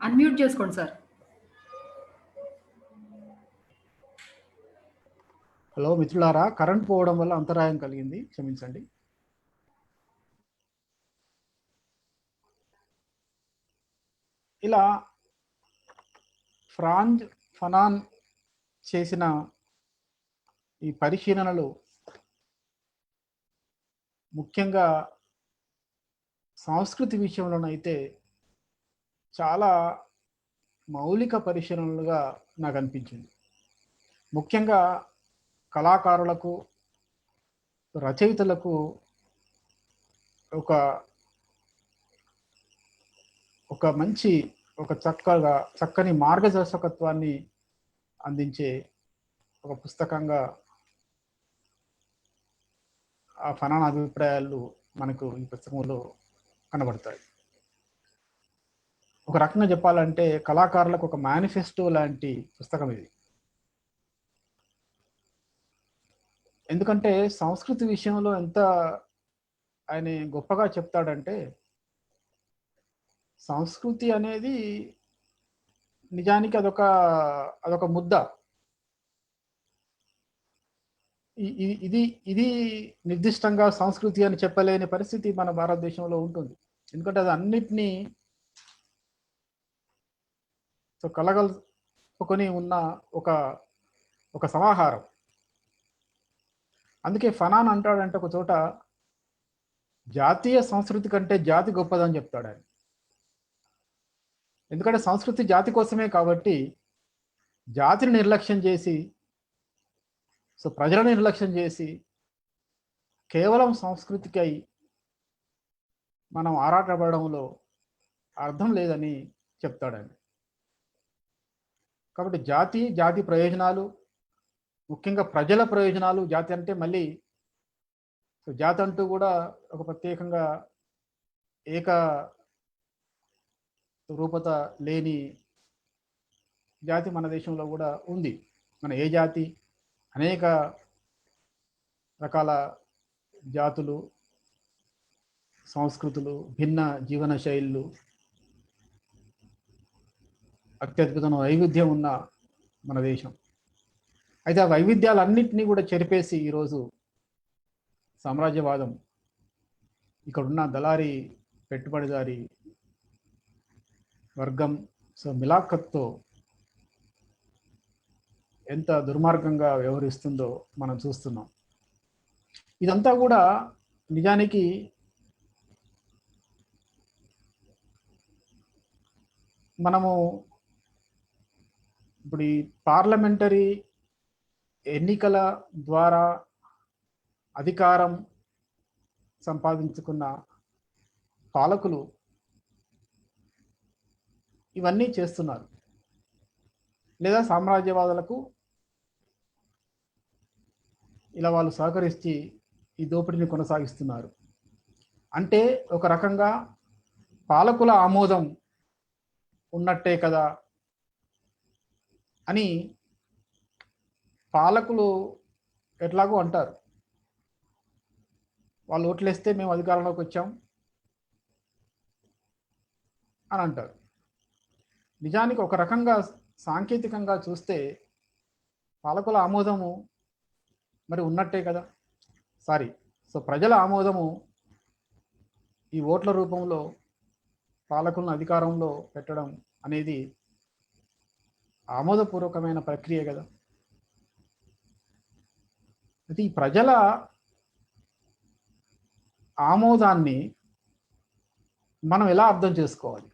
అన్మ్యూట్ చేసుకోండి సార్. హలో మిత్రులారా, కరెంట్ పోవడం వల్ల అంతరాయం కలిగింది, క్షమించండి. ఇలా ఫ్రాంజ్ ఫనాన్ చేసిన ఈ పరిశీలనలు ముఖ్యంగా సంస్కృతి విషయంలోనైతే చాలా మౌలిక పరిశీలనలుగా నాకు అనిపించింది. ముఖ్యంగా కళాకారులకు, రచయితలకు ఒక మంచి చక్కని మార్గదర్శకత్వాన్ని అందించే ఒక పుస్తకంగా ఆ ఫనాన్ అభిప్రాయాలు మనకు ఈ పుస్తకంలో కనబడతాయి. ఒక రకంగా చెప్పాలంటే కళాకారులకు ఒక మేనిఫెస్టో లాంటి పుస్తకం ఇది. ఎందుకంటే సంస్కృతి విషయంలో ఎంత ఆయన గొప్పగా చెప్తాడంటే, సంస్కృతి అనేది నిజానికి అదొక ముద్ద. ఇది నిర్దిష్టంగా సంస్కృతి అని చెప్పలేని పరిస్థితి మన భారతదేశంలో ఉంటుంది. ఎందుకంటే అది అన్నిటినీ కలగలుపుకొని ఉన్న ఒక సమాహారం. అందుకే ఫనాన్ అంటాడంటే ఒక చోట, జాతీయ సంస్కృతి కంటే జాతి గొప్పదని చెప్తాడు ఆయన. ఎందుకంటే సంస్కృతి జాతి కోసమే కాబట్టి జాతిని నిర్లక్ష్యం చేసి, ప్రజలను నిర్లక్ష్యం చేసి కేవలం సంస్కృతికై మనం ఆరాటపడడంలో అర్థం లేదని చెప్తాడండి. కాబట్టి జాతి ప్రయోజనాలు, ముఖ్యంగా ప్రజల ప్రయోజనాలు, జాతి అంటే మళ్ళీ జాతి అంటూ కూడా ఒక ప్రత్యేకంగా ఏక రూపత లేని జాతి మన దేశంలో కూడా ఉంది. మన ఏ జాతి, అనేక రకాల జాతులు, సంస్కృతులు, భిన్న జీవన శైలులు, అత్యద్భుతమైన వైవిధ్యం ఉన్న మన దేశం. అయితే ఆ వైవిధ్యాలన్నింటినీ కూడా చెరిపేసి ఈరోజు సామ్రాజ్యవాదం, ఇక్కడున్న దళారీ పెట్టుబడిదారి వర్గం సో మిలాఖత్తో ఎంత దుర్మార్గంగా వ్యవహరిస్తుందో మనం చూస్తున్నాం. ఇదంతా కూడా నిజానికి మనము ఇప్పుడు ఈ పార్లమెంటరీ ఎన్నికల ద్వారా అధికారం సంపాదించుకున్న పాలకులు ఇవన్నీ చేస్తున్నారు, లేదా సామ్రాజ్యవాదులకు ఇలా వాళ్ళు సహకరించి ఈ దోపిడీని కొనసాగిస్తున్నారు. అంటే ఒక రకంగా పాలకుల ఆమోదం ఉన్నట్టే కదా అని పాలకులు ఎట్లాగో అంటారు. వాళ్ళు ఓట్లేస్తే మేము అధికారంలోకి వచ్చాం అని అంటారు. నిజానికి ఒక రకంగా సాంకేతికంగా చూస్తే పాలకుల ఆమోదము మరి ఉన్నట్టే కదా. సో ప్రజల ఆమోదము ఈ ఓట్ల రూపంలో పాలకులను అధికారంలో పెట్టడం అనేది ఆమోదపూర్వకమైన ప్రక్రియ కదా. అయితే ఈ ప్రజల ఆమోదాన్ని మనం ఎలా అర్థం చేసుకోవాలి?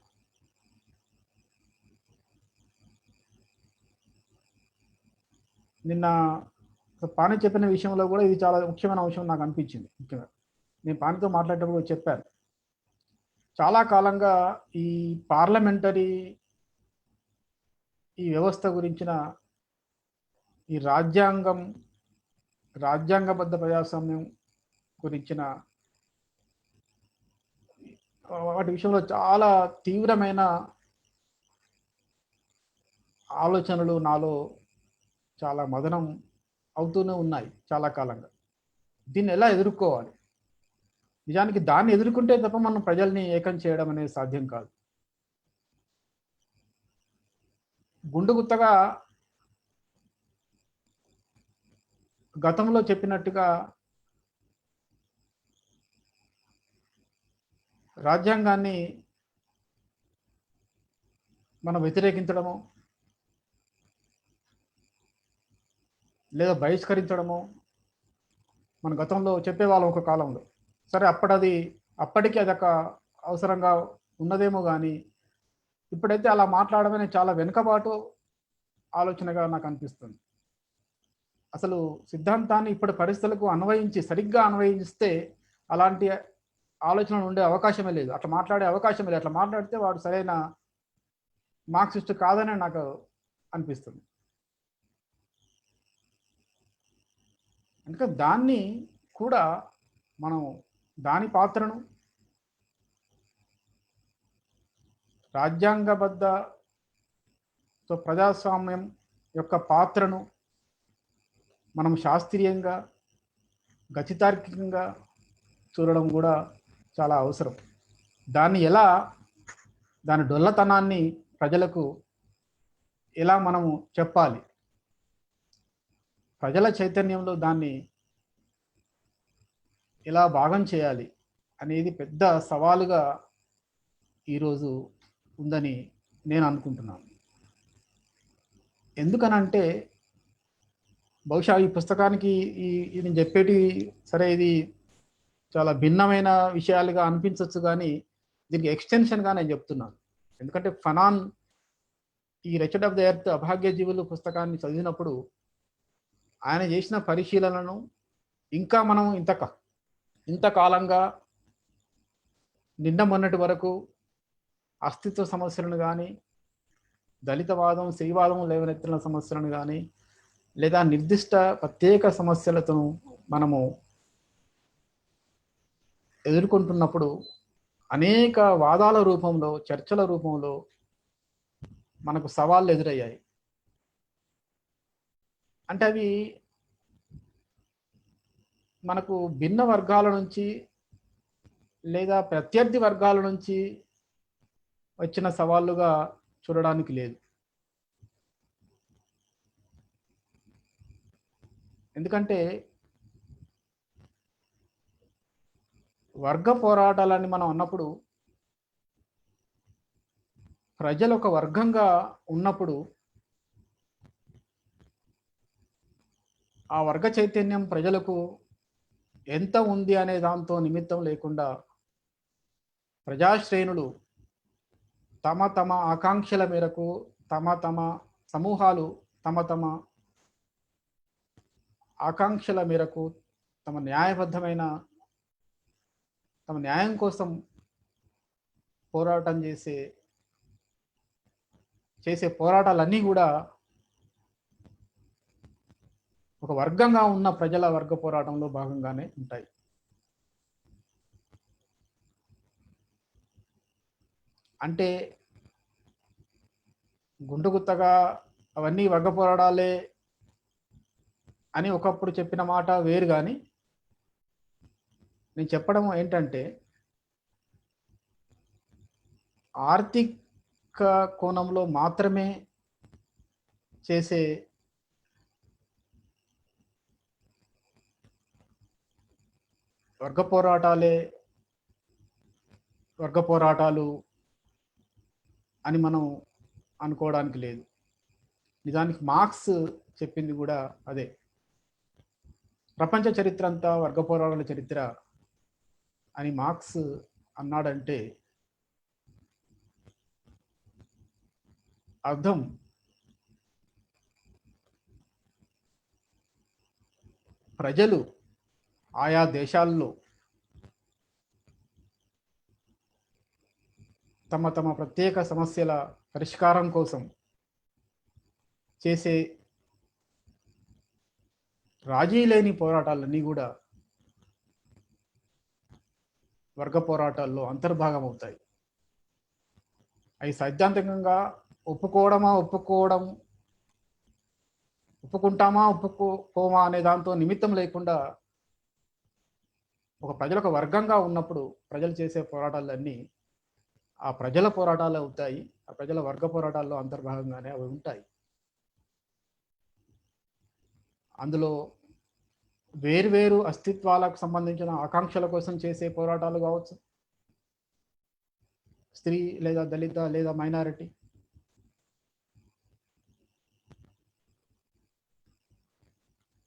నిన్న పాని చెప్పిన విషయంలో కూడా ఇది చాలా ముఖ్యమైన అంశం నాకు అనిపించింది. ముఖ్యంగా నేను పానితో మాట్లాడేటప్పుడు చెప్పాను, చాలా కాలంగా ఈ పార్లమెంటరీ ఈ వ్యవస్థ గురించిన ఈ రాజ్యాంగబద్ధ ప్రజాస్వామ్యం గురించిన వాటి విషయంలో చాలా తీవ్రమైన ఆలోచనలు నాలో చాలా మదనం అవుతూనే ఉన్నాయి చాలా కాలంగా. దీన్ని ఎలా ఎదుర్కోవాలి? నిజానికి దాన్ని ఎదుర్కొంటే తప్ప మనం ప్రజల్ని ఏకం చేయడం అనేది సాధ్యం కాదు. గుండుగుత్తగా గతంలో చెప్పినట్టుగా రాజ్యాంగాన్ని మనం వ్యతిరేకించడము లేదా బహిష్కరించడము మన గతంలో చెప్పేవాళ్ళం ఒక కాలంలో. సరే, అప్పటికి అదొక అవసరంగా ఉన్నదేమో కానీ ఇప్పుడైతే అలా మాట్లాడమని చాలా వెనుకబాటు ఆలోచనగా నాకు అనిపిస్తుంది. అసలు సిద్ధాంతాన్ని ఇప్పటి పరిస్థితులకు సరిగ్గా అన్వయిస్తే అలాంటి ఆలోచనలు ఉండే అవకాశమే లేదు, అట్లా మాట్లాడే అవకాశమే లేదు. అట్లా మాట్లాడితే వాడు సరైన మార్క్సిస్ట్ కాదని నాకు అనిపిస్తుంది. అందుకే దాన్ని కూడా మనం దాని పాత్రను రాజ్యాంగబద్ధ ప్రజాస్వామ్యం యొక్క పాత్రను మనం శాస్త్రీయంగా గతితార్కికంగా చూడడం కూడా చాలా అవసరం. దాని డొల్లతనాన్ని ప్రజలకు ఎలా మనము చెప్పాలి, ప్రజల చైతన్యంలో దాన్ని ఎలా భాగం చేయాలి అనేది పెద్ద సవాలుగా ఈరోజు ఉందని నేను అనుకుంటున్నాను. ఎందుకనంటే బహుశా ఈ పుస్తకానికి ఇది చెప్పేటి సరే ఇది చాలా భిన్నమైన విషయాలుగా అనిపించవచ్చు, కానీ దీనికి ఎక్స్టెన్షన్గా నేను చెప్తున్నాను. ఎందుకంటే ఫనాన్ ఈ రెచెడ్ ఆఫ్ ద ఎర్త్ అభాగ్య జీవులు పుస్తకాన్ని చదివినప్పుడు ఆయన చేసిన పరిశీలనను ఇంకా మనం ఇంతకాలంగా నిన్న మొన్నటి వరకు అస్తిత్వ సమస్యలను కానీ దళితవాదం శైవాదం లేవనెత్తిన సమస్యలను కానీ లేదా నిర్దిష్ట ప్రత్యేక సమస్యలతో మనము ఎదుర్కొంటున్నప్పుడు అనేక వాదాల రూపంలో చర్చల రూపంలో మనకు సవాళ్ళు ఎదురయ్యాయి. అంటే అవి మనకు భిన్న వర్గాల నుంచి లేదా ప్రత్యర్థి వర్గాల నుంచి వచ్చిన సవాళ్ళుగా చూడడానికి లేదు. ఎందుకంటే వర్గ పోరాటాలని మనం అన్నప్పుడు ప్రజలు ఒక వర్గంగా ఉన్నప్పుడు ఆ వర్గ చైతన్యం ప్రజలకు ఎంత ఉంది అనే దాంతో నిమిత్తం లేకుండా ప్రజాశ్రేణులు తమ తమ ఆకాంక్షల మేరకు తమ తమ సమూహాలు తమ తమ ఆకాంక్షల మేరకు తమ న్యాయబద్ధమైన తమ న్యాయం కోసం పోరాటం చేసే పోరాటాలన్నీ కూడా ఒక వర్గంగా ఉన్న ప్రజల వర్గ పోరాటంలో భాగంగానే ఉంటాయి. అంటే గుండుగుత్తగా అవన్నీ వర్గ పోరాటాలే అని ఒకప్పుడు చెప్పిన మాట వేరు, కానీ నేను చెప్పడం ఏంటంటే ఆర్థిక కోణంలో మాత్రమే చేసే వర్గ పోరాటాలు అని మనం అనుకోవడానికి లేదు. నిజానికి మార్క్స్ చెప్పింది కూడా అదే. ప్రపంచ చరిత్ర అంతా వర్గ పోరాటాల చరిత్ర అని మార్క్స్ అన్నాడంటే అర్థం ప్రజలు ఆయా దేశాల్లో తమ తమ ప్రత్యేక సమస్యల పరిష్కారం కోసం చేసే రాజీ లేని పోరాటాలన్నీ కూడా వర్గ పోరాటాల్లో అంతర్భాగం అవుతాయి. అవి సైద్ధాంతికంగా ఒప్పుకుంటామా ఒప్పుకోమా అనే దాంతో నిమిత్తం లేకుండా ప్రజలకు వర్గంగా ఉన్నప్పుడు ప్రజలు చేసే పోరాటాలన్నీ ఆ ప్రజల పోరాటాలు అవుతాయి. ఆ ప్రజల వర్గ పోరాటాల్లో అంతర్భాగంగానే అవి ఉంటాయి. అందులో వేర్వేరు అస్తిత్వాలకు సంబంధించిన ఆకాంక్షల కోసం చేసే పోరాటాలు కావచ్చు, స్త్రీ లేదా దళిత లేదా మైనారిటీ,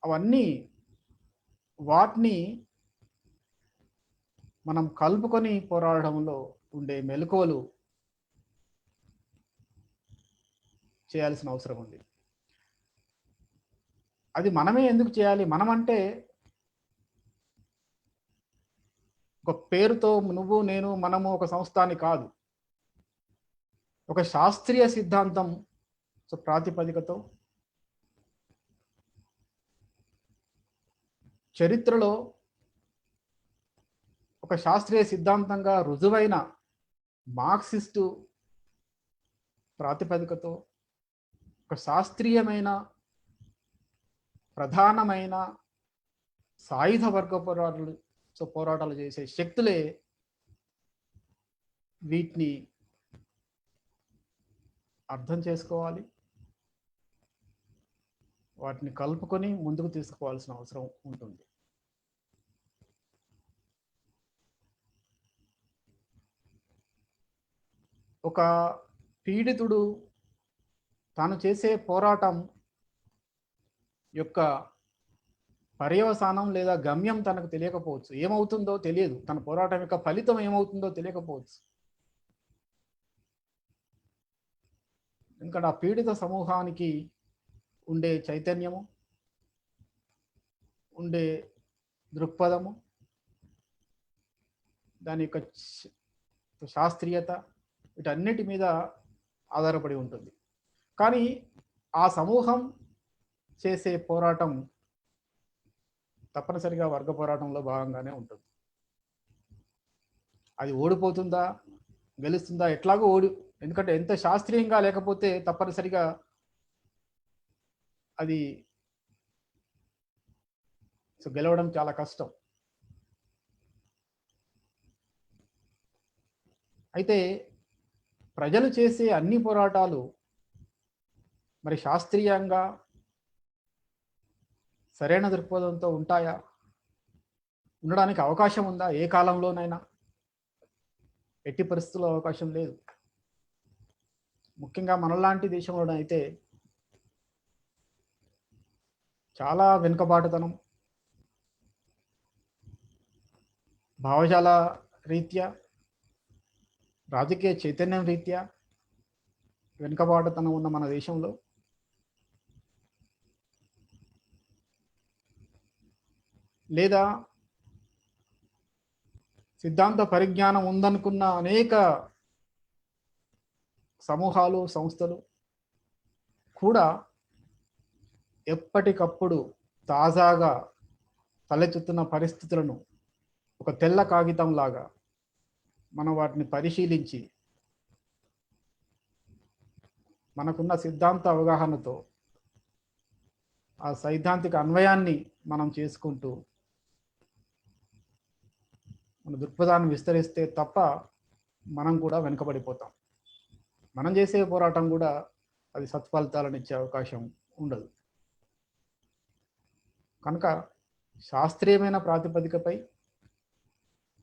అవన్నీ వాటిని మనం కలుపుకొని పోరాడడంలో ఉండే మెలకువలు చేయాల్సిన అవసరం ఉంది. అది మనమే ఎందుకు చేయాలి? మనమంటే ఒక పేరుతో నువ్వు నేను మనము ఒక సంస్థ అని కాదు. ఒక శాస్త్రీయ సిద్ధాంతం ప్రాతిపదికతో చరిత్రలో ఒక శాస్త్రీయ సిద్ధాంతంగా రుజువైన మార్క్సిస్టు ప్రాతిపదికతో ఒక శాస్త్రీయమైన ప్రధానమైన సాయుధ వర్గ పోరాటాలు చేసే శక్తులే వీటిని అర్థం చేసుకోవాలి, వాటిని కలుపుకొని ముందుకు తీసుకోవాల్సిన అవసరం ఉంటుంది. ఒక పీడితుడు తాను చేసే పోరాటం యొక్క పర్యవసానం లేదా గమ్యం తనకు తెలియకపోవచ్చు, ఏమవుతుందో తెలియదు, తన పోరాటం యొక్క ఫలితం ఏమవుతుందో తెలియకపోవచ్చు. ఎందుకంటే ఆ పీడిత సమూహానికి ఉండే చైతన్యము, ఉండే దృక్పథము, దాని యొక్క శాస్త్రీయత వీటన్నిటి మీద ఆధారపడి ఉంటుంది. కానీ ఆ సమూహం చేసే పోరాటం తప్పనిసరిగా వర్గ పోరాటంలో భాగంగానే ఉంటుంది. అది ఓడిపోతుందా గెలుస్తుందా? ఎట్లాగో ఎందుకంటే ఎంత శాస్త్రీయంగా లేకపోతే తప్పనిసరిగా అది గెలవడం చాలా కష్టం. అయితే ప్రజలు చేసే అన్ని పోరాటాలు మరి శాస్త్రీయంగా సరైన దృక్పథంతో ఉంటాయా? ఉండడానికి అవకాశం ఉందా? ఏ కాలంలోనైనా? ఎట్టి పరిస్థితుల్లో అవకాశం లేదు. ముఖ్యంగా మనలాంటి దేశంలో అయితే చాలా వెనుకబాటుతనం, భావజాల రీత్యా, రాజకీయ చైతన్యం రీత్యా వెనుకబాటుతనం ఉన్న మన దేశంలో లేదా సిద్ధాంత పరిజ్ఞానం ఉందనుకున్న అనేక సమూహాలు, సంస్థలు కూడా ఎప్పటికప్పుడు తాజాగా తలెత్తుతున్న పరిస్థితులను ఒక తెల్ల కాగితం లాగా మనం వాటిని పరిశీలించి మనకున్న సిద్ధాంత అవగాహనతో ఆ సైద్ధాంతిక అన్వయాన్ని మనం చేసుకుంటూ మన దృక్పథాన్ని విస్తరిస్తే తప్ప మనం కూడా వెనుకబడిపోతాం. మనం చేసే పోరాటం కూడా అది సత్ఫలితాలను ఇచ్చే అవకాశం ఉండదు. కనుక శాస్త్రీయమైన ప్రాతిపదికపై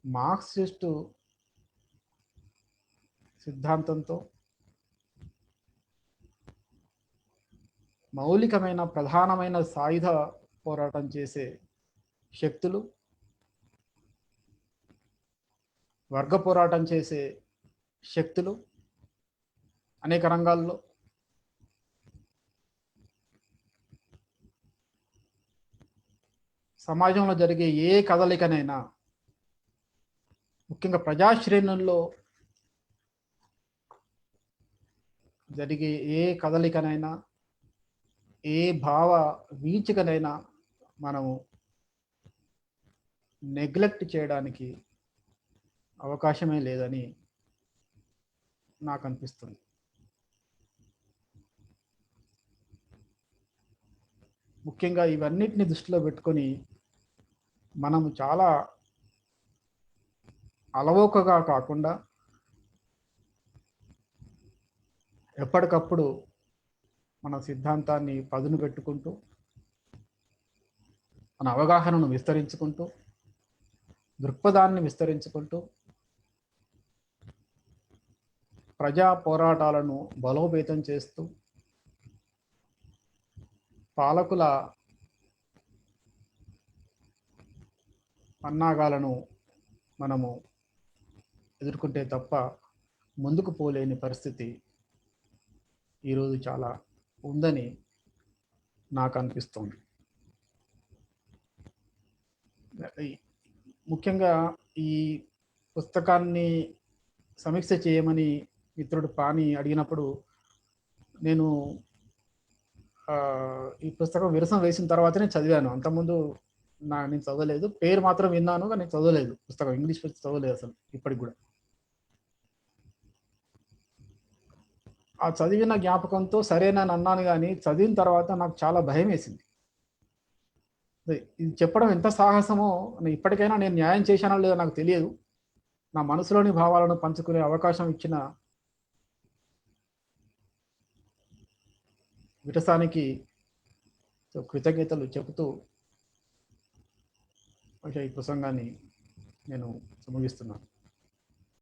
మార్క్సిస్టు సిద్ధాంతంతో మౌలికమైన ప్రధానమైన సాయుధ పోరాటం చేసే శక్తులు, వర్గ పోరాటం చేసే శక్తులు అనేక రంగాల్లో సమాజంలో జరిగే ఏ కదలికనైనా, ముఖ్యంగా ప్రజాశ్రేణుల్లో జరిగే ఏ కదలికనైనా, ఏ భావ వీచికనైనా మనము నెగ్లెక్ట్ చేయడానికి అవకాశమే లేదని నాకు అనిపిస్తుంది. ముఖ్యంగా ఇవన్నిటిని దృష్టిలో పెట్టుకొని మనము చాలా అలవోకగా కాకుండా ఎప్పటికప్పుడు మన సిద్ధాంతాన్ని పదును పెట్టుకుంటూ, మన అవగాహనను విస్తరించుకుంటూ, దృక్పథాన్ని విస్తరించుకుంటూ, ప్రజా పోరాటాలను బలోపేతం చేస్తూ, పాలకుల పన్నాగాలను మనము ఎదుర్కొంటే తప్ప ముందుకు పోలేని పరిస్థితి ఈరోజు చాలా ఉందని నాకు అనిపిస్తుంది. ముఖ్యంగా ఈ పుస్తకాన్ని సమీక్ష చేయమని మిత్రుడు పాని అడిగినప్పుడు నేను ఈ పుస్తకం విరసం వేసిన తర్వాతనే చదివాను. అంతకుముందు నేను చదవలేదు. పేరు మాత్రం విన్నాను కానీ చదవలేదు. పుస్తకం ఇంగ్లీష్ చదవలేదు అసలు ఇప్పటికి కూడా. ఆ చదివిన జ్ఞాపకంతో సరేనని అన్నాను, కానీ చదివిన తర్వాత నాకు చాలా భయం వేసింది. ఇది చెప్పడం ఎంత సాహసమో, ఇప్పటికైనా నేను న్యాయం చేశానో లేదో నాకు తెలియదు. నా మనసులోని భావాలను పంచుకునే అవకాశం ఇచ్చిన విరసానికి కృతజ్ఞతలు చెబుతూ ఈ ప్రసంగాన్ని నేను ముగిస్తున్నాను.